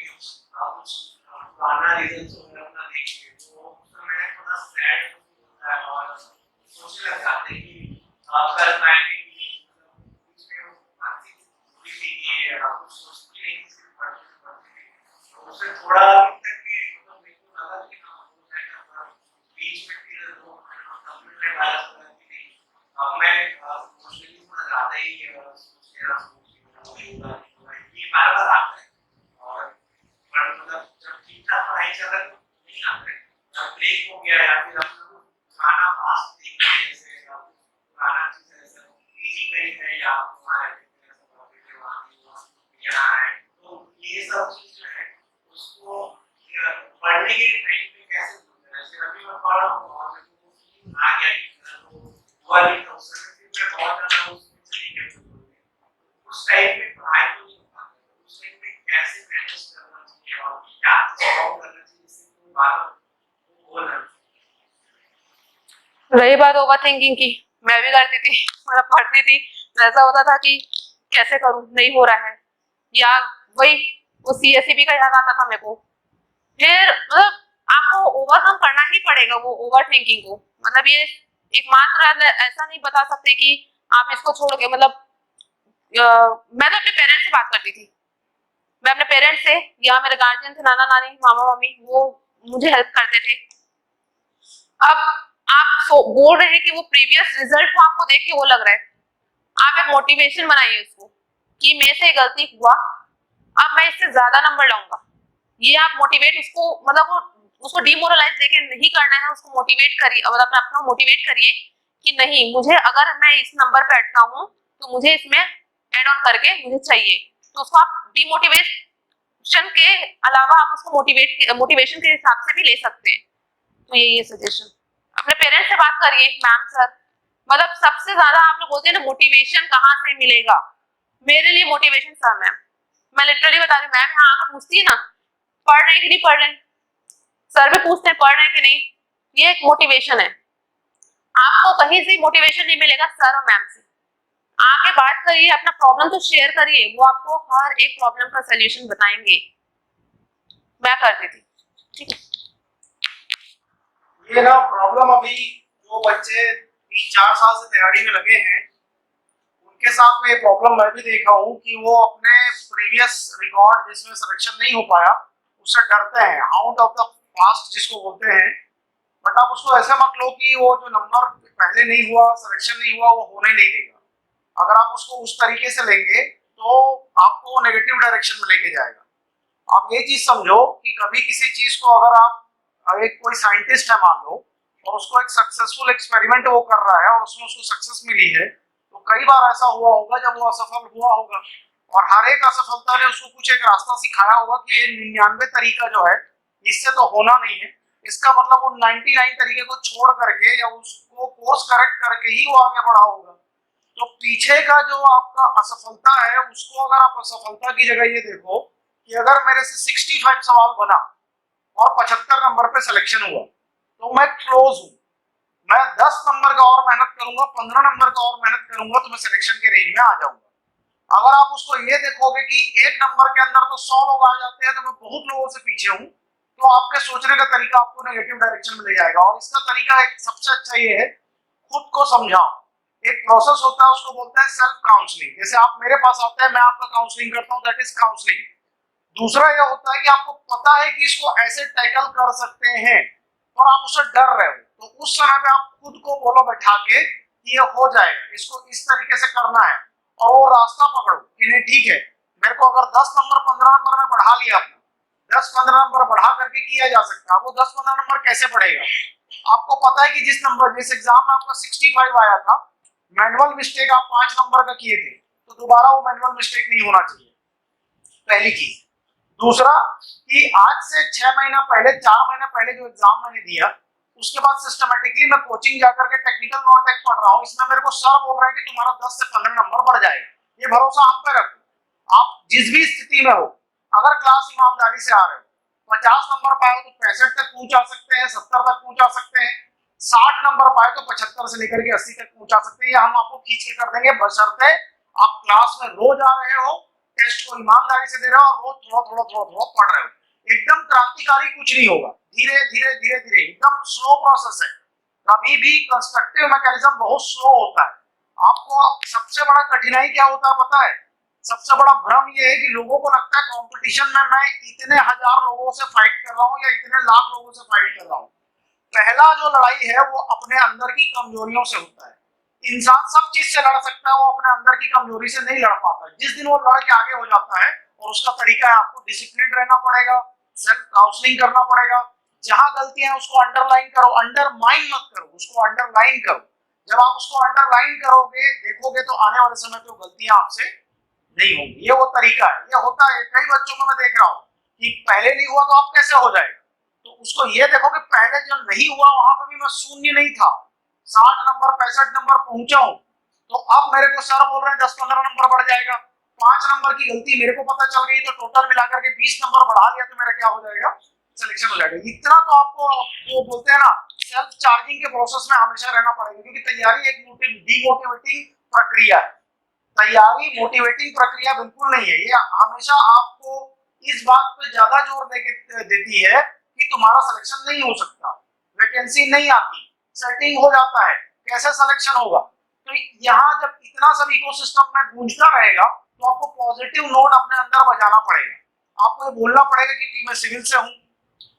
Speaker 1: आप कुछ पुराना रीजन वगैरह अपना देखिए, तो उस समय थोड़ा सैड होता है और सोचने लग जाते हैं कि आप कर पाएंगे कि नहीं, मतलब इसमें मानसिक स्थिति ये आप सोचते नहीं सिर्फ पढ़ते तो उससे थोड़ा तक के मतलब मेरे को लगा कि हाँ हो जाएगा, बीच में फिर वो कंप्लीट वाला समय कि नहीं। अब मैं मोस्टली थोड़ा ज्यादा ही सोच रहा हूँ सब चीज जो है उसको पढ़ने के टाइम पे कैसे जैसे अभी मैं पढ़ रहा हूँ और आ गया तो हुआ नहीं था उस समय फिर मैं बहुत ज्यादा उसमें चली गई उस टाइम पे पढ़ाई तो नहीं होता उस टाइम पे कैसे मैनेज करना चाहिए और क्या सॉल्व करना चाहिए जिससे बार हो ना।
Speaker 2: रही बात ओवर थिंकिंग की, मैं भी करती थी, मतलब पढ़ती थी तो ऐसा होता था कि कैसे करूं, नहीं हो रहा है, या वही वो सीएसईबी का याद आता था मेरे को। फिर मतलब आपको ओवरकम करना ही पड़ेगा वो ओवर थिंकिंग को। मतलब ये एकमात्र ऐसा नहीं बता सकते कि आप इसको छोड़ के, मतलब मैं तो अपने पेरेंट्स से बात करती थी, मैं अपने पेरेंट्स से या मेरे गार्जियन थे, नाना नानी मामा मम्मी, वो मुझे हेल्प करते थे। अब आप बोल रहे हैं कि वो प्रीवियस रिजल्ट को आपको देख के वो लग रहा है, आप एक मोटिवेशन बनाइए उसको कि मेरे से गलती हुआ, अब मैं इससे ज्यादा नंबर लाऊंगा। ये आप मोटिवेट उसको, मतलब वो उसको डिमोरलाइज देके नहीं करना है, उसको मोटिवेट करिए, मतलब अपना मोटिवेट करिए कि नहीं, मुझे अगर मैं इस नंबर पे अटका हूं तो मुझे इसमें एड ऑन करके मुझे चाहिए। तो उसको आप डिमोटिवेशन के अलावा आप उसको मोटिवेशन के हिसाब से भी ले सकते हैं। तो ये सजेशन, अपने पेरेंट्स से बात करिए, मैम सर, मतलब सबसे ज्यादा आप लोग बोलते हैं ना मोटिवेशन कहाँ से मिलेगा, मेरे लिए मोटिवेशन सर मैम। मैं लिटरली बता रही हूँ, मैम यहाँ आकर पूछती है ना पढ़ रहे हैं कि नहीं पढ़ रहे हैं, सर भी पूछते हैं पढ़ रहे हैं कि नहीं, ये एक मोटिवेशन है। आपको कहीं से मोटिवेशन नहीं मिलेगा सर और मैम से, आके बात करिए, अपना प्रॉब्लम तो शेयर करिए, वो आपको हर एक प्रॉब्लम का सोल्यूशन बताएंगे। मैं करती थी, ठीक है।
Speaker 1: ये ना प्रॉब्लम अभी जो बच्चे 3-4 साल से तैयारी में लगे हैं उनके साथ में ये प्रॉब्लम मैं भी देखा हूँ कि वो अपने प्रीवियस रिकॉर्ड जिसमें सिलेक्शन नहीं हो पाया उससे डरते हैं, आउट ऑफ द पास्ट जिसको बोलते हैं। बट आप उसको ऐसे मत लो कि वो जो नंबर पहले नहीं हुआ, सिलेक्शन नहीं हुआ, वो होने नहीं देगा। अगर आप उसको उस तरीके से लेंगे तो आपको नेगेटिव डायरेक्शन में लेके जाएगा। आप ये चीज समझो कि कभी किसी चीज को अगर आप, एक कोई साइंटिस्ट है मान लो और उसको एक सक्सेसफुल एक्सपेरिमेंट वो कर रहा है और उसमें उसको सक्सेस मिली है, तो कई बार ऐसा हुआ होगा जब वो असफल हुआ होगा और हर एक असफलता ने उसको कुछ एक रास्ता सिखाया होगा कि ये 99 तरीका जो है इससे तो होना नहीं है, इसका मतलब वो 99 तरीके को छोड़ करके या उसको कोर्स करेक्ट करके ही वो आगे बढ़ा होगा। तो पीछे का जो आपका असफलता है उसको अगर आप असफलता की जगह ये देखो कि अगर मेरे से 65 सवाल बना और 75 नंबर पे सिलेक्शन हुआ तो मैं क्लोज हूं, मैं 10 नंबर का और मेहनत करूंगा, 15 नंबर का और मेहनत करूंगा तो मैं सिलेक्शन के रेंज में आ जाऊंगा। अगर आप उसको ये देखोगे कि 1 नंबर के अंदर तो 100 लोग आ जाते हैं तो मैं बहुत लोगों से पीछे हूं, तो आपके सोचने का तरीका आपको नेगेटिव डायरेक्शन में ले जाएगा। और इसका तरीका एक सबसे अच्छा ये है, खुद को समझाओ। एक प्रोसेस होता है उसको बोलते हैं सेल्फ काउंसलिंग। जैसे आप मेरे पास आते हैं, मैं आपका काउंसलिंग करता हूं, दैट इज काउंसलिंग। दूसरा यह होता है कि आपको पता है कि इसको ऐसे टैकल कर सकते हैं और आप उससे डर रहे हो, तो उस समय पे आप खुद को बोलो बैठा के कि ये हो जाएगा, इसको इस तरीके से करना है और वो रास्ता पकड़ो कि नहीं ठीक है, मेरे को अगर 10 नंबर 15 नंबर में बढ़ा लिया आपने, 10-15 नंबर बढ़ा करके किया जा सकता है। वो 10-15 नंबर कैसे बढ़ेगा? आपको पता है कि जिस एग्जाम में आपका 65 आया था, मैनुअल मिस्टेक आप 5 नंबर का किए थे, तो दोबारा वो मैनुअल मिस्टेक नहीं होना चाहिए, पहली चीज। दूसरा कि आज से 6 महीना पहले, 4 महीने पहले जो एग्जाम मैंने दिया उसके बाद सिस्टमेटिकली मैं कोचिंग जाकर के टेक्निकल नॉन टेक पढ़ रहा हूँ, इसमें मेरे को सर बोल रहा है कि तुम्हारा 10 से 15 नंबर बढ़ जाएगा। ये भरोसा आप पे रखो। आप जिस भी स्थिति में हो, अगर क्लास ईमानदारी से आ रहे हो, 50 नंबर पाए तो 65 तक पहुंचा सकते हैं, 70 तक पहुंचा सकते हैं, 60 नंबर पाए तो 75 से लेकर के 80 तक पहुंचा सकते हैं। ये हम आपको खींच के कर देंगे, बशर्ते आप क्लास में रोज आ रहे हो, टेस्ट को ईमानदारी से दे रहे हो और रोज थोड़ा पढ़ रहे हो। एकदम क्रांतिकारी कुछ नहीं होगा, धीरे धीरे एकदम स्लो प्रोसेस है। कभी भी कंस्ट्रक्टिव मैकेनिज्म बहुत स्लो होता है। आपको सबसे बड़ा कठिनाई क्या होता है पता है? सबसे बड़ा भ्रम ये है कि लोगों को लगता है कंपटीशन में मैं इतने हजार लोगों से फाइट कर रहा हूँ या इतने लाख लोगों से फाइट कर रहा हूँ। पहला जो लड़ाई है वो अपने अंदर की कमजोरियों से होता है। इंसान सब चीज से लड़ सकता है, वो अपने अंदर की कमजोरी से नहीं लड़ पाता। जिस दिन वो लड़ के आगे हो जाता है, और उसका तरीका है आपको डिसिप्लिन रहना पड़ेगा, सेल्फ काउंसलिंग करना पड़ेगा। जहां गलतियां हैं उसको अंडरलाइन करो, अंडरमाइन मत करो, उसको अंडरलाइन करो। जब आप उसको अंडरलाइन करोगे, देखोगे तो आने वाले समय पे गलतियां आपसे नहीं होंगे। ये वो तरीका है, ये होता है कई बच्चों में, मैं देख रहा हूँ कि पहले नहीं हुआ तो अब कैसे हो जाएगा। तो उसको ये देखो कि पहले जब नहीं हुआ वहां पर भी मैं शून्य नहीं था, 60 नंबर 65 नंबर पहुंचा हूं, तो अब मेरे को सर बोल रहे हैं 10-15 नंबर बढ़ जाएगा। 5 नंबर की गलती मेरे को पता चल गई तो टोटल मिलाकर के 20 नंबर बढ़ा लिया तो मेरा क्या हो जाएगा, सिलेक्शन हो जाएगा। इतना तो आपको वो बोलते हैं ना सेल्फ चार्जिंग के प्रोसेस में हमेशा रहना पड़ेगा, क्योंकि तैयारी एक डीमोटिवेटिंग प्रक्रिया है। तैयारी मोटिवेटिंग प्रक्रिया बिल्कुल नहीं है। ये हमेशा आपको इस बात पे ज्यादा जोर देती है कि तुम्हारा सिलेक्शन नहीं हो सकता, वैकेंसी नहीं आती, सेटिंग हो जाता है, कैसे सिलेक्शन होगा। तो यहाँ जब इतना सब इकोसिस्टम में गूंजता रहेगा तो आपको पॉजिटिव नोट अपने अंदर बजाना पड़ेगा। आपको ये बोलना पड़ेगा कि मैं सिविल से हूँ,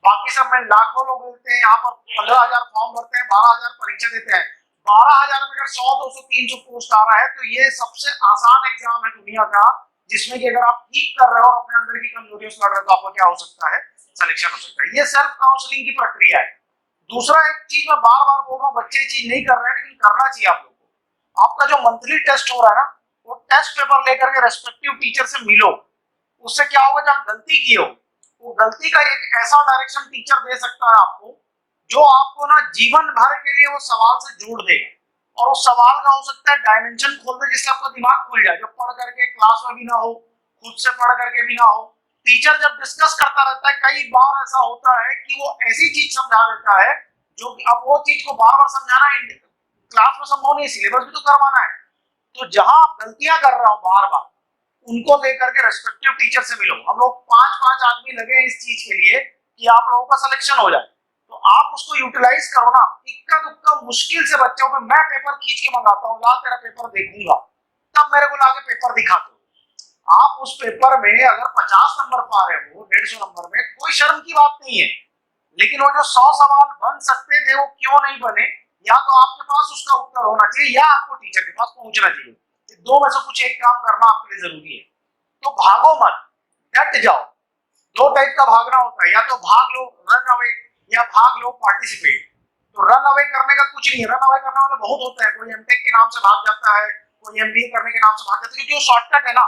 Speaker 1: बाकी सब में लाखों लोग मिलते हैं, यहाँ पर 15,000 फॉर्म भरते हैं, 12,000 परीक्षा देते हैं, 12,000 में अगर 100, 200, 300 पोस्ट आ रहा है तो ये सबसे आसान एग्जाम है दुनिया का, जिसमें कि अगर आप ठीक कर रहे हो और अपने अंदर की कमजोरियों से लड़ रहे हो तो आपको क्या हो सकता है, सिलेक्शन हो सकता है। ये सेल्फ काउंसलिंग की प्रक्रिया है। दूसरा एक चीज मैं बार बार बोल रहा हूँ, बच्चे चीज नहीं कर रहे हैं लेकिन करना चाहिए आप लोगों को। आपका जो मंथली टेस्ट हो रहा है ना, वो टेस्ट पेपर लेकर के रेस्पेक्टिव टीचर से मिलो। उससे क्या होगा, जब गलती की हो वो गलती का एक ऐसा डायरेक्शन टीचर दे सकता है आपको, जो आपको ना जीवन भर के लिए वो सवाल से जोड़ देगा। और उस सवाल का हो सकता है डायमेंशन खोल दे, जिससे आपका दिमाग खुल जाए, जो पढ़ करके क्लास में भी ना हो, खुद से पढ़ करके भी ना हो। टीचर जब डिस्कस करता रहता है, कई बार ऐसा होता है कि वो ऐसी चीज समझा देता है जो कि अब वो चीज को बार बार समझाना क्लास में संभव नहीं, सिलेबस भी तो करवाना है। तो जहां आप गलतियां कर रहा हूं बार बार, उनको लेकर के रेस्पेक्टिव टीचर से मिलो। हम लोग 5-5 आदमी लगे हैं इस चीज के लिए कि आप लोगों का सिलेक्शन हो जाए, तो आप उसको यूटिलाइज करो ना। इक्का दुक्का मुश्किल से बच्चों को मैं पेपर खींच के मंगाता हूँ, ला तेरा पेपर देखूंगा, तब मेरे को लाके पेपर दिखा दो। आप उस पेपर में अगर 50 नंबर पा रहे हो 150 नंबर में, कोई शर्म की बात नहीं है। लेकिन वो जो 100 सवाल बन सकते थे वो क्यों नहीं बने, या तो आपके पास उसका उत्तर होना चाहिए या आपको टीचर के पास पहुंचना चाहिए। दो में से कुछ एक काम करना आपके लिए जरूरी है। तो भागो मत, डट जाओ। दो टाइप का भागना होता है, या तो भाग लो रन अवे, या भाग लो पार्टिसिपेट। तो रन अवे करने का कुछ नहीं है, रन अवे करने वाले बहुत होते हैं। कोई एमटेक के नाम से भाग जाता है, कोई एमबीए करने के नाम से भाग जाता है, क्योंकि वो शॉर्टकट है ना।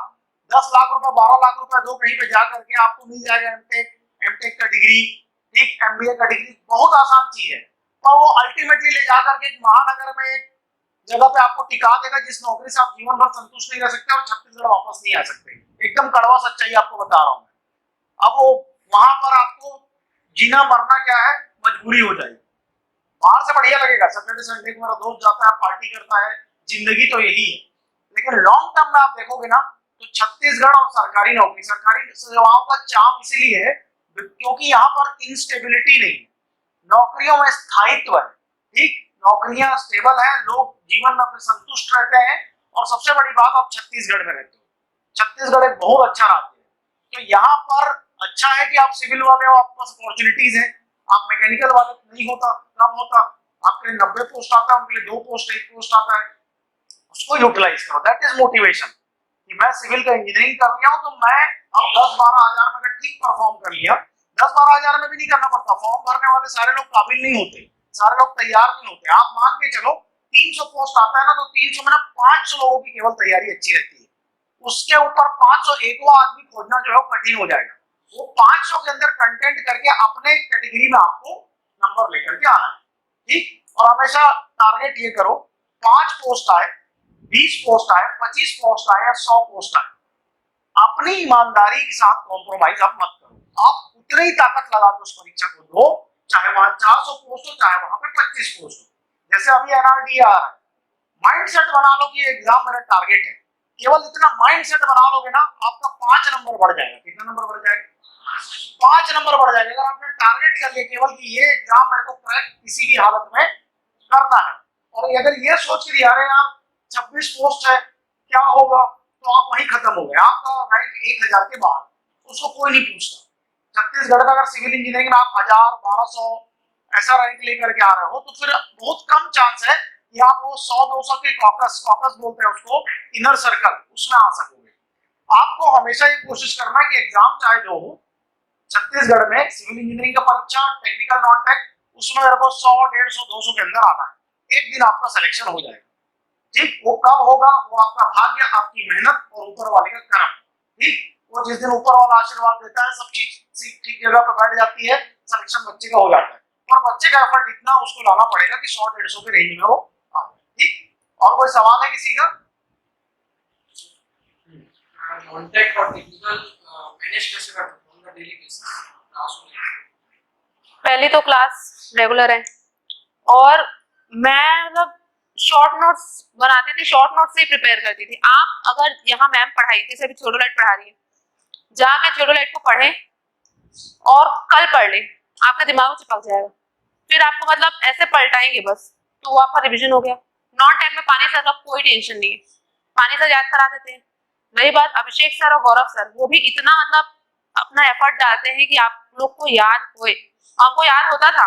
Speaker 1: 10 लाख रुपए 12 लाख रुपए दो, कहीं पे जा करके आपको मिल जाएगा एमटेक का डिग्री, ठीक, एमबीए का डिग्री, बहुत आसान चीज है। और वो अल्टीमेटली ले जाकर के महानगर में एक जगह पे आपको टिका देगा, जिस नौकरी से आप जीवन भर संतुष्ट नहीं रह सकते और छत्तीसगढ़ वापस नहीं आ सकते। एकदम कड़वा सच्चाई आपको बता रहा हूँ। अब वो वहां पर आपको जीना मरना क्या है, मजबूरी हो जाएगी। बाहर से बढ़िया लगेगा, सैटरडे संडे को मेरा दोस्त जाता है, पार्टी करता है, जिंदगी तो यही है। लेकिन लॉन्ग टर्म में आप देखोगे ना, तो छत्तीसगढ़ और सरकारी नौकरी, सरकारी सेवाओं का चार्म इसीलिए है क्योंकि यहाँ पर इंस्टेबिलिटी नहीं है, नौकरियों में स्थायित्व है। ठीक, नौकरियां स्टेबल है, लोग जीवन में अपने संतुष्ट रहते हैं। और सबसे बड़ी बात, आप छत्तीसगढ़ में रहते हो। छत्तीसगढ़ एक बहुत अच्छा राज्य है। तो यहाँ पर अच्छा है कि आप सिविल वाले हो, आपके पास अपॉर्चुनिटीज है। आप मैकेनिकल वाले नहीं होता, कम होता, आपके लिए 90 पोस्ट आता है, उनके लिए 2 पोस्ट 1 पोस्ट आता है। उसको यूटिलाइज करो, दैट इज मोटिवेशन। कि मैं सिविल का इंजीनियरिंग कर लिया हूं तो मैं अब 10-12 हजार में अगर ठीक परफॉर्म कर लिया, 10-12 हजार में भी नहीं करना पड़ता। फॉर्म भरने वाले सारे लोग काबिल नहीं होते, सारे लोग तैयार नहीं होते। आप मान के चलो 300 पोस्ट आता है ना, तो 300 में ना 500 लोगों की केवल तैयारी अच्छी रहती है। उसके ऊपर 501वां आदमी खोजना जो है कठिन हो जाएगा। वो 500 के अंदर कंटेंट करके अपने कैटेगरी में आपको नंबर लेकर के आना है। ठीक, और हमेशा टारगेट ये करो 5 पोस्ट आए, 20 पोस्ट आए, 25 पोस्ट आए या 100 पोस्ट आए, अपनी ईमानदारी के साथ कॉम्प्रोमाइज आप मत करो। आप उतनी ही ताकत लगा के उस परीक्षा को दो, चाहे वहां 400 पोस्ट हो, चाहे वहां पे 25 पोस्ट हो। जैसे अभी एनआरडी आ रहा है, माइंडसेट बना लो कि एग्जाम मेरा टारगेट है। केवल इतना माइंडसेट बना लोगे ना, आपका 5 नंबर बढ़ जाएगा। कितना नंबर बढ़ जाएगा? 5 नंबर बढ़ जाएगा। अगर आपने टारगेट कर लिया केवल कि ये एग्जाम मेरे को क्रैक किसी भी हालत में करना है, और अगर ये सोच के अरे यार 26 पोस्ट है क्या होगा, तो आप वहीं खत्म हो गए। आपका रैंक 1000 के बाहर, उसको कोई नहीं पूछता। छत्तीसगढ़ का अगर सिविल इंजीनियरिंग में आप 1000, 1200 ऐसा रैंक लेकर के आ रहे हो, तो फिर बहुत कम चांस है कि आप वो 100-200 के कॉकस बोलते हैं उसको, इनर सर्कल, उसमें आ सकोगे। आपको हमेशा ये कोशिश करना है कि एग्जाम चाहे जो हो, छत्तीसगढ़ में सिविल इंजीनियरिंग का परीक्षा, टेक्निकल नॉन टेक, उसमें मेरे को 100, 150, 200 के अंदर आना है। एक दिन आपका सिलेक्शन हो जाएगा। ठीक, वो कब होगा? वो आपका भाग्य, आपकी मेहनत और ऊपर वाले का कर्म। ठीक, वो जिस दिन ऊपर वाला आशीर्वाद देता है, सब चीज ठीक जगह पर बैठ जाती है, सिलेक्शन बच्चे का हो जाता है। और बच्चे का एफर्ट इतना उसको लाना पड़ेगा कि 100-150 के रेंज में वो आ जाए। ठीक, और कोई सवाल है किसी का?
Speaker 3: कॉन्टैक्ट और टेक्निकल मैनेज कैसे करते हैं on the daily basis class में?
Speaker 2: पहली तो क्लास रेगुलर है और मैं मतलब शॉर्ट नोट्स बनाती थी, शॉर्ट नोट्स से प्रिपेयर करती थी। आप अगर यहाँ मैम पढ़ाई जैसे अभी थियोडोलाइट पढ़ा रही है, जाके थियोडोलाइट को पढ़े और कल पढ़ ले, आपके दिमाग में चिपक जाएगा। फिर आपको मतलब ऐसे पलटाएंगे बस, तो वो आपका रिवीजन हो गया। नॉन टाइम में पानी सर का कोई टेंशन नहीं है, पानी सर याद करा देते हैं। रही बात अभिषेक सर और गौरव सर, वो भी इतना मतलब अपना एफर्ट डालते हैं कि आप लोग को याद होए। हमको याद होता था,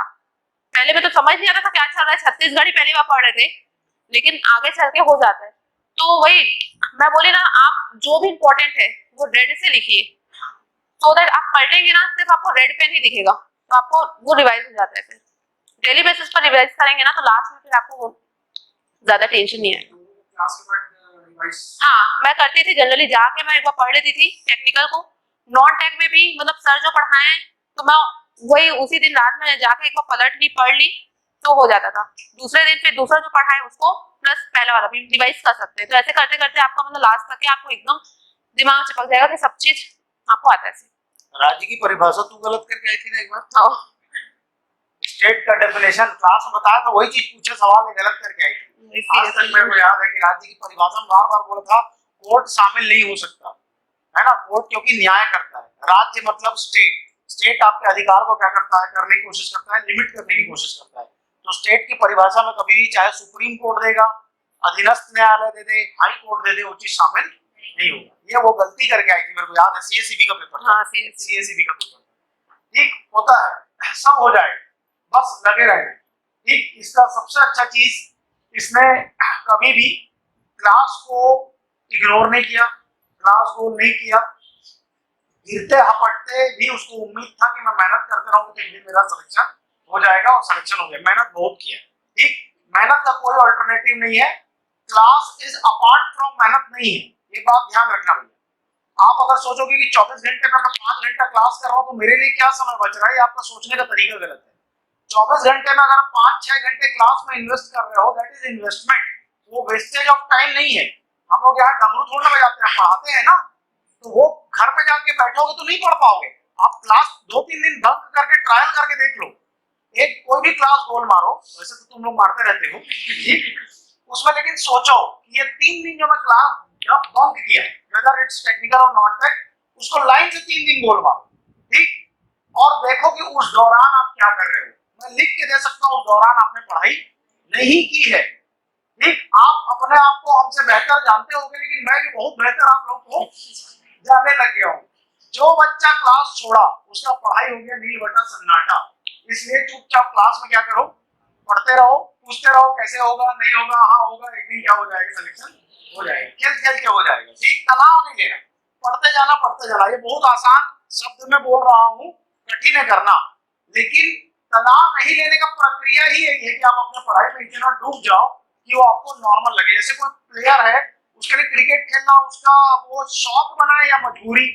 Speaker 2: पहले में तो समझ नहीं आता था क्या चल रहा है, छत्तीसगढ़ी पहली बार पढ़ रहे थे, लेकिन आगे चल के हो जाता है। तो वही मैं बोली ना, आप जो भी इम्पोर्टेंट है वो रेड से लिखिए, सो दैट आप पलटेंगे ना सिर्फ आपको रेड पेन ही दिखेगा, तो आपको वो रिवाइज हो जाता है। फिर डेली बेसिस पर रिवाइज करेंगे ना तो लास्ट में फिर आपको ज्यादा टेंशन नहीं आएगा।
Speaker 3: क्लास के बाद रिवाइज?
Speaker 2: हाँ, मैं करती थी जनरली, जाके मैं एक बार पढ़ लेती थी टेक्निकल को। नॉन टेक में भी मतलब सर जो पढ़ाए तो मैं वही उसी दिन रात में जाके एक बार पलट ली, पढ़ ली, तो हो जाता था। दूसरे दिन फिर दूसरा जो पढ़ाए उसको प्लस पहला वाला भी रिवाइज कर सकते हैं। तो ऐसे करते करते आपका मतलब लास्ट तक आपको एकदम दिमाग में चिपक जाएगा कि सब चीज आपको आता है।
Speaker 1: राज्य की परिभाषा तू गलत करके आई थी ना एक बार।
Speaker 2: हाँ,
Speaker 1: स्टेट का डेफिनेशन क्लास में बताया, तो वही चीज पूछे, सवाल में गलत करके आई थी। आज तक मेरे को याद है कि राज्य की परिभाषा में बार बार बोला था कोर्ट शामिल नहीं हो सकता है ना, कोर्ट क्योंकि न्याय करता है। राज्य मतलब स्टेट, स्टेट आपके अधिकार को क्या करता है, करने की कोशिश करता है, लिमिट करने की कोशिश करता है। तो स्टेट की परिभाषा में कभी भी चाहे सुप्रीम कोर्ट देगा, अधीनस्थ न्यायालय दे दे, हाई कोर्ट दे दे, वो चीज शामिल नहीं होगा। ये वो गलती करके आई थी, मेरे को याद है, सीएसीबी का पेपर।
Speaker 2: हाँ,
Speaker 1: सीएसीबी का पेपर ठीक होता है, सब हो जाएगा, बस लगे रहे। ठीक, इसका सबसे अच्छा चीज, इसने कभी भी क्लास को इग्नोर नहीं किया, क्लास को नहीं किया, गिरते हपटते भी उसको उम्मीद था कि मैं मेहनत करते रहूंगा तो एक दिन मेरा सिलेक्शन हो जाएगा, और सिलेक्शन हो गया। मेहनत बहुत किया। ठीक, मेहनत का कोई अल्टरनेटिव नहीं है, क्लास इज अपार्ट फ्रॉम मेहनत नहीं है, ये बात ध्यान रखना भैया। आप अगर सोचोगे कि 24 घंटे में मैं 5 घंटा क्लास कर रहा हूं तो मेरे लिए क्या समय बच रहा है, आपका सोचने का तरीका गलत है। 24 घंटे में अगर 5-6 घंटे क्लास में इन्वेस्ट कर रहे हो, दैट इज इन्वेस्टमेंट, वो वेस्टेज ऑफ टाइम नहीं है। हम लोग यहाँ डमरू थोड़ा बजाते हैं, पढ़ाते हैं ना, तो वो घर पे जाके बैठोगे तो नहीं पढ़ पाओगे। आप क्लास 2-3 दिन बंक करके ट्रायल करके देख लो, एक कोई भी क्लास गोल मारो, वैसे तो तुम लोग मारते रहते हो ठीक, उसमें लेकिन सोचो कि ये 3 दिन जो मैं क्लास बंक किया, वेदर इट्स टेक्निकल और नॉन टेक, उसको लाइन से 3 दिन गोल मारो। ठीक, और देखो कि उस दौरान आप क्या कर रहे हो। मैं लिख के दे सकता हूँ उस दौरान आपने पढ़ाई नहीं की है। ठीक, आप अपने आप को हमसे बेहतर जानते होंगे, लेकिन मैं भी बहुत बेहतर आप लोग को जाने लग गया हूँ। जो बच्चा क्लास छोड़ा उसका पढ़ाई हो गया नील बटा सन्नाटा। इसलिए चुपचाप क्लास में क्या करो, पढ़ते रहो, पूछते रहो कैसे होगा, नहीं होगा, हाँ होगा, एक दिन क्या हो जाएगा, सिलेक्शन हो जाएगा, खेल खेल के हो जाएगा। ठीक, तनाव नहीं लेना, पढ़ते जाना पढ़ते जाना। ये बहुत आसान शब्द में बोल रहा हूँ, कठिन है करना, लेकिन तनाव नहीं लेने का प्रक्रिया ही यही है कि आप अपने पढ़ाई में इतना डूब जाओ कि वो आपको नॉर्मल लगे। जैसे कोई प्लेयर है, उसके लिए क्रिकेट खेलना उसका वो शौक बना है या मजबूरी,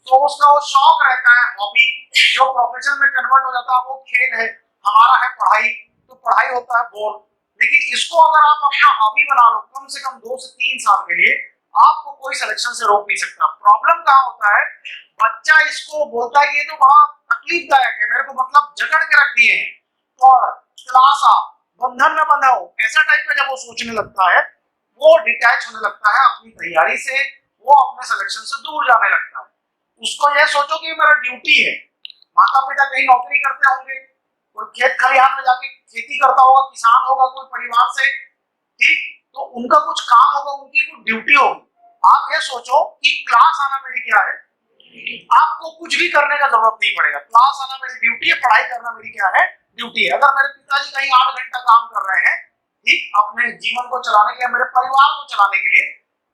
Speaker 1: तो उसका वो शौक रहता है, हॉबी, जो प्रोफेशन में कन्वर्ट हो जाता है वो खेल है। हमारा है पढ़ाई, तो पढ़ाई होता है बोर। लेकिन इसको अगर आप अपना हॉबी बना लो कम से कम 2 से 3 साल के लिए, आपको कोई सिलेक्शन से रोक नहीं सकता। प्रॉब्लम कहाँ होता है, बच्चा इसको बोलता है ये तो बड़ा तकलीफदायक है, मेरे को मतलब जकड़ के रख दिए हैं और क्लास आ बंधन में बंधा हो, ऐसा टाइप का जब वो सोचने लगता है, वो डिटैच होने लगता है अपनी तैयारी से, वो अपने सिलेक्शन से दूर जाने लगता है। उसको ये सोचो कि मेरा ड्यूटी है, माता पिता कहीं नौकरी करते होंगे, कोई खेत खलिहान में जाके खेती करता होगा, किसान होगा कोई परिवार से, ठीक, तो उनका कुछ काम होगा, उनकी कुछ ड्यूटी होगी। आप ये सोचो कि क्लास आना मेरी क्या है, आपको कुछ भी करने का जरूरत नहीं पड़ेगा, क्लास आना मेरी ड्यूटी है, पढ़ाई करना मेरी क्या है, ड्यूटी है। अगर मेरे पिताजी कहीं 8 घंटा काम कर रहे हैं, ठीक, अपने जीवन को चलाने के लिए, मेरे परिवार को चलाने के लिए,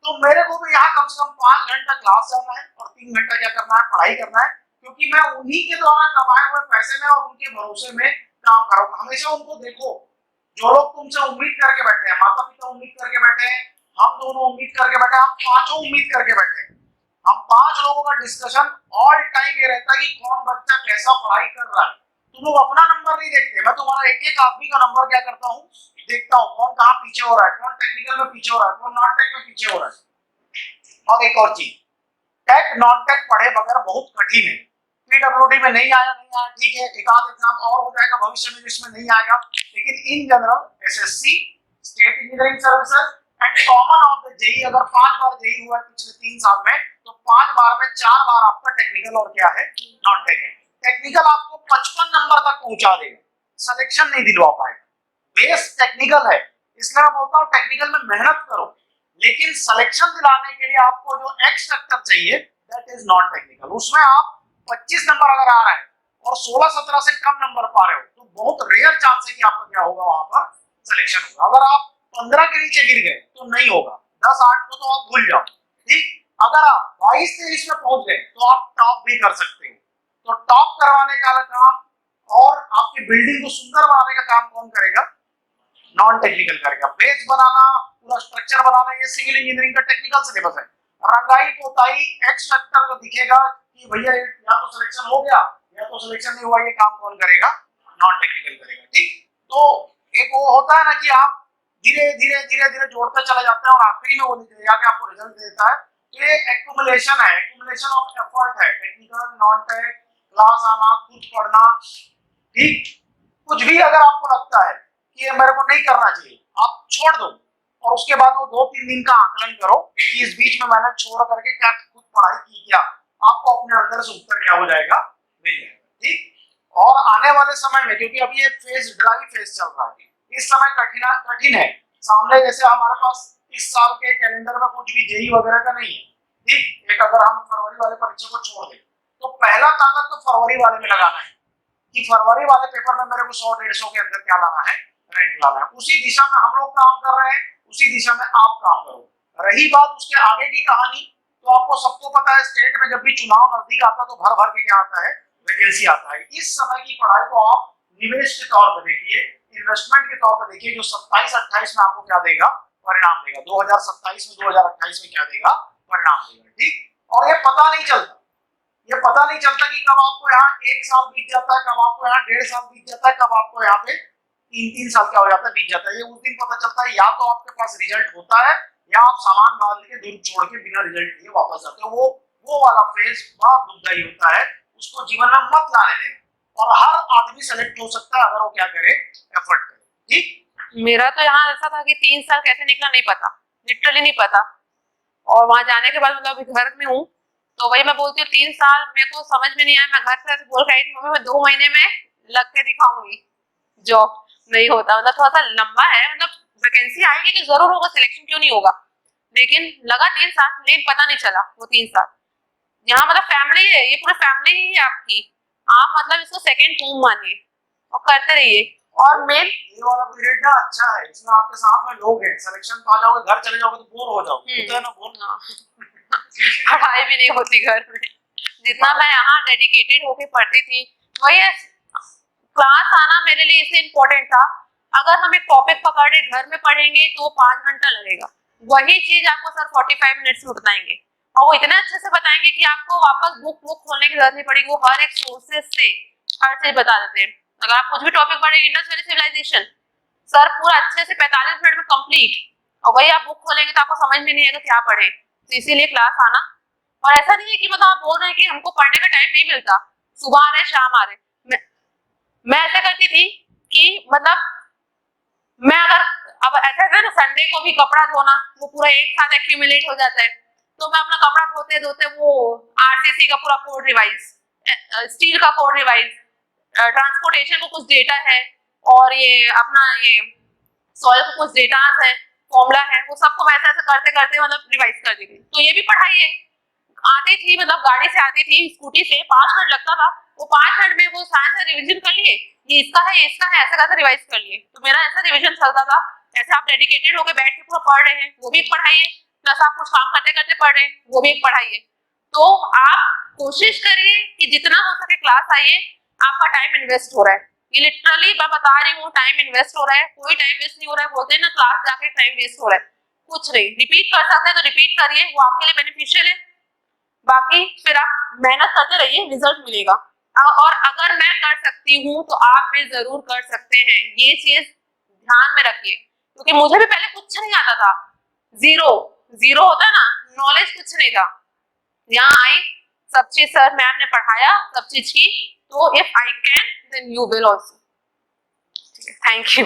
Speaker 1: तो मेरे को भी यहाँ कम से कम 5 घंटा क्लास जाना है और 3 घंटा क्या करना है, पढ़ाई करना है, क्योंकि मैं उन्हीं के द्वारा कमाए हुए पैसे में और उनके भरोसे में काम करूंगा। हमेशा उनको देखो जो लोग तुमसे उम्मीद करके बैठे हैं, माता पिता उम्मीद करके बैठे हैं, हम दोनों उम्मीद करके बैठे हैं, हम पांचों उम्मीद करके बैठे हैं। हम 5 लोगों का डिस्कशन ऑल टाइम ये रहता है कि कौन बच्चा कैसा पढ़ाई कर रहा है। तुम लोग अपना नंबर नहीं देखते, मैं तुम्हारा एक एक आदमी का नंबर क्या करता हूँ, देखता हूँ कौन कहाँ पीछे हो रहा है, कौन टेक्निकल में पीछे हो रहा है, कौन नॉन टेक में पीछे हो रहा है। और एक और चीज, टेक नॉन टेक पढ़े बगैर बहुत कठिन है। पीडब्ल्यूडी में नहीं आया ठीक है, एक आध एग्जाम और हो जाएगा भविष्य में जिसमें नहीं आएगा, लेकिन इन general SSC, state engineering services and common of the JE, अगर 5 बार जेई हुआ है पिछले 3 साल में, तो 5 बार में 4 बार आपका टेक्निकल और क्या है, नॉन टेक है। टेक्निकल आपको 55 नंबर तक पहुंचा देगा, सिलेक्शन नहीं दिलवा पाएगा। बेस टेक्निकल है, इसलिए मैं बोलता हूँ टेक्निकल में मेहनत करो, लेकिन सिलेक्शन दिलाने के लिए आपको जो एक्स फैक्टर चाहिए दैट इज नॉन टेक्निकल। उसमें आप 25 नंबर अगर आ रहा है और 16-17 से कम नंबर पा रहे हो, तो बहुत रेयर चांस है कि आपका क्या होगा, वहां पर सिलेक्शन होगा। अगर आप 15 के नीचे गिर गए तो नहीं होगा, 10-8 को तो आप भूल जाओ, ठीक। अगर आप 22-23 में पहुंच गए तो आप टॉप भी कर सकते हो। तो टॉप करवाने का काम और आपकी बिल्डिंग को सुंदर बनाने का काम कौन करेगा, नॉन टेक्निकल करेगा। बेस बनाना, पूरा स्ट्रक्चर बनाना, ये सिविल इंजीनियरिंग का टेक्निकल सिलेबस है। रंगाई पोताई एक्स फैक्टर जो दिखेगा कि भैया या तो सिलेक्शन हो गया या तो सिलेक्शन नहीं हुआ, ये काम कौन करेगा, नॉन टेक्निकल करेगा, ठीक। तो एक वो होता है ना कि आप धीरे धीरे जोड़ते चले जाते हैं और आखिरी में वो निकलेगा कि आपको रिजल्ट देता है। ये एक्युमुलेशन है, एक्युमुलेशन ऑफ एफर्ट है। टेक्निकल, नॉन टेक, क्लास आना, खुद पढ़ना, ठीक। कुछ भी अगर आपको लगता है कि ये मेरे को नहीं करना चाहिए, आप छोड़ दो और उसके बाद वो 2-3 दिन का आकलन करो कि इस बीच में मैंने छोड़ करके क्या खुद पढ़ाई की, क्या आपको अपने अंदर से उत्तर क्या हो जाएगा, मिल जाएगा, ठीक। और आने वाले समय में, क्योंकि अभी ये फेज ड्राई फेज चल रहा है, इस समय कठिन है। सामने जैसे हमारे पास इस साल के कैलेंडर में कुछ भी जेई वगैरह का नहीं है, ठीक। एक अगर हम फरवरी वाले परीक्षा को छोड़ दें तो पहला ताकत तो फरवरी वाले में लगाना है कि फरवरी वाले पेपर में मेरे को 100-150 के अंदर क्या लाना है, रैंक लाना है। उसी दिशा में हम लोग काम कर रहे हैं, उसी दिशा में आप काम करो। रही बात उसके आगे की कहानी, तो आपको सबको पता है स्टेट में जब भी चुनाव नजदीक आता है तो भर भर के क्या आता है, वैकेंसी आता है। इस समय की पढ़ाई को आप निवेश के तौर पर देखिए, इन्वेस्टमेंट के तौर पर देखिए, जो 27-28 में आपको क्या देगा, परिणाम देगा। 2027 में 2028 में क्या देगा, परिणाम देगा, ठीक। और ये पता नहीं चलता कि कब आपको यहाँ 1 साल बीत जाता है, कब आपको यहाँ 1.5 साल बीत जाता है, कब आपको यहाँ पे 3-3 साल क्या हो जाता है, बीत जाता है। ये उस दिन पता चलता है या तो आपके पास रिजल्ट होता है या आप सामान बांध के दूर छोड़ के बिना रिजल्ट लिए वापस जाते हो। वो वाला फेज बड़ा दुखदाई होता है, उसको जीवन में मत लाने देना। और हर आदमी सेलेक्ट हो सकता है अगर वो क्या करे, एफर्ट करे, ठीक।
Speaker 2: मेरा तो यहाँ ऐसा था कि 3 साल कैसे निकला नहीं पता, लिटरली नहीं पता। और वहां जाने के बाद मतलब घर में हूँ तो वही मैं बोलती हूँ, 3 साल मेरे को समझ में नहीं आया। मैं घर से बोल रही थी मम्मी मैं 2 महीने में लग के दिखाऊंगी जॉब, नहीं होता। मतलब थोड़ा सा लंबा है, मतलब वैकेंसी आएगी कि जरूर होगा, सिलेक्शन क्यों नहीं होगा, लेकिन लगा 3 साल, लेकिन पता नहीं चला वो 3 साल। यहाँ मतलब फैमिली है, ये पूरी फैमिली ही है आपकी, आप मतलब इसको सेकंड होम मानिए और करते रहिए। और मेन
Speaker 1: ये वाला पीरियड ना अच्छा है, इसमें आपके साथ में लोग हैं, सिलेक्शन पा जाओगे, घर चले जाओगे तो बोर हो जाओगे, होता है ना बोर।
Speaker 2: पढ़ाई भी नहीं होती घर में। जितना मैं यहाँ डेडिकेटेड होके पढ़ती थी, वही क्लास आना मेरे लिए इसलिए इम्पोर्टेंट था। अगर हम एक टॉपिक पकड़े घर में पढ़ेंगे तो 5 घंटा लगेगा, वही चीज आपको सर 45 मिनट्स में बताएंगे और वो इतने अच्छे से बताएंगे कि आपको वापस बुक खोलने की जरूरत नहीं पड़ेगी। वो हर एक सोर्सेज से हर चीज बता देते हैं। अगर आप कुछ भी टॉपिक पढ़े, इंडस वैली सिविलाइजेशन, सर पूरा अच्छे से 45 मिनट में कंप्लीट, और वही आप बुक खोलेंगे तो आपको समझ में नहीं आएगा क्या पढ़े। तो इसीलिए क्लास आना। और ऐसा नहीं है कि मतलब आप बोल रहे हैं कि हमको पढ़ने का टाइम नहीं मिलता, सुबह आ रहे शाम आ रहे। मैं ऐसा करती थी कि मतलब मैं अगर अब ऐसा है ना, संडे को भी कपड़ा धोना वो पूरा एक साथ एक्यूमुलेट हो जाता है, तो मैं अपना कपड़ा धोते धोते वो आरसीसी का पूरा कोड रिवाइज, स्टील का कोड रिवाइज, ट्रांसपोर्टेशन को कुछ डेटा है और ये अपना ये सॉइल को कुछ डेटा है, फॉर्मूला है, वो सबको वैसे ऐसे करते करते मतलब रिवाइज कर दी थी। तो ये भी पढ़ाई है। आती थी मतलब गाड़ी से आती थी, स्कूटी से 5 मिनट लगता था, वो 5 मिनट में वो साइंस का रिवीजन कर लिए, ये इसका है ये इसका है, ऐसे करके रिवाइज कर लिए। तो मेरा ऐसा रिवीजन चलता था। ऐसे आप डेडिकेटेड होकर बैठ के पूरा पढ़ रहे हैं, वो भी एक पढ़ाई है, प्लस आप कुछ काम करते करते पढ़ रहे हैं, वो भी एक पढ़ाई है। तो आप कोशिश करिए कि जितना हो सके क्लास आइए, आपका टाइम इन्वेस्ट हो रहा है, ये लिटरली मैं बता रही हूँ, टाइम इन्वेस्ट हो रहा है, कोई टाइम वेस्ट नहीं हो रहा है। बोलते हैं ना क्लास जाके टाइम वेस्ट हो रहा है, कुछ नहीं। रिपीट कर सकते हैं तो रिपीट करिए, वो आपके लिए बेनिफिशियल है। बाकी फिर आप मेहनत करते रहिए, रिजल्ट मिलेगा। और अगर मैं कर सकती हूँ तो आप भी जरूर कर सकते हैं, ये चीज ध्यान में रखिए। क्योंकि मुझे भी पहले कुछ नहीं आता था, जीरो जीरो होता है ना, नॉलेज कुछ नहीं था। यहाँ आई, सब चीज सर मैम ने पढ़ाया, सब चीज की, तो if I can then you will also. Thank you.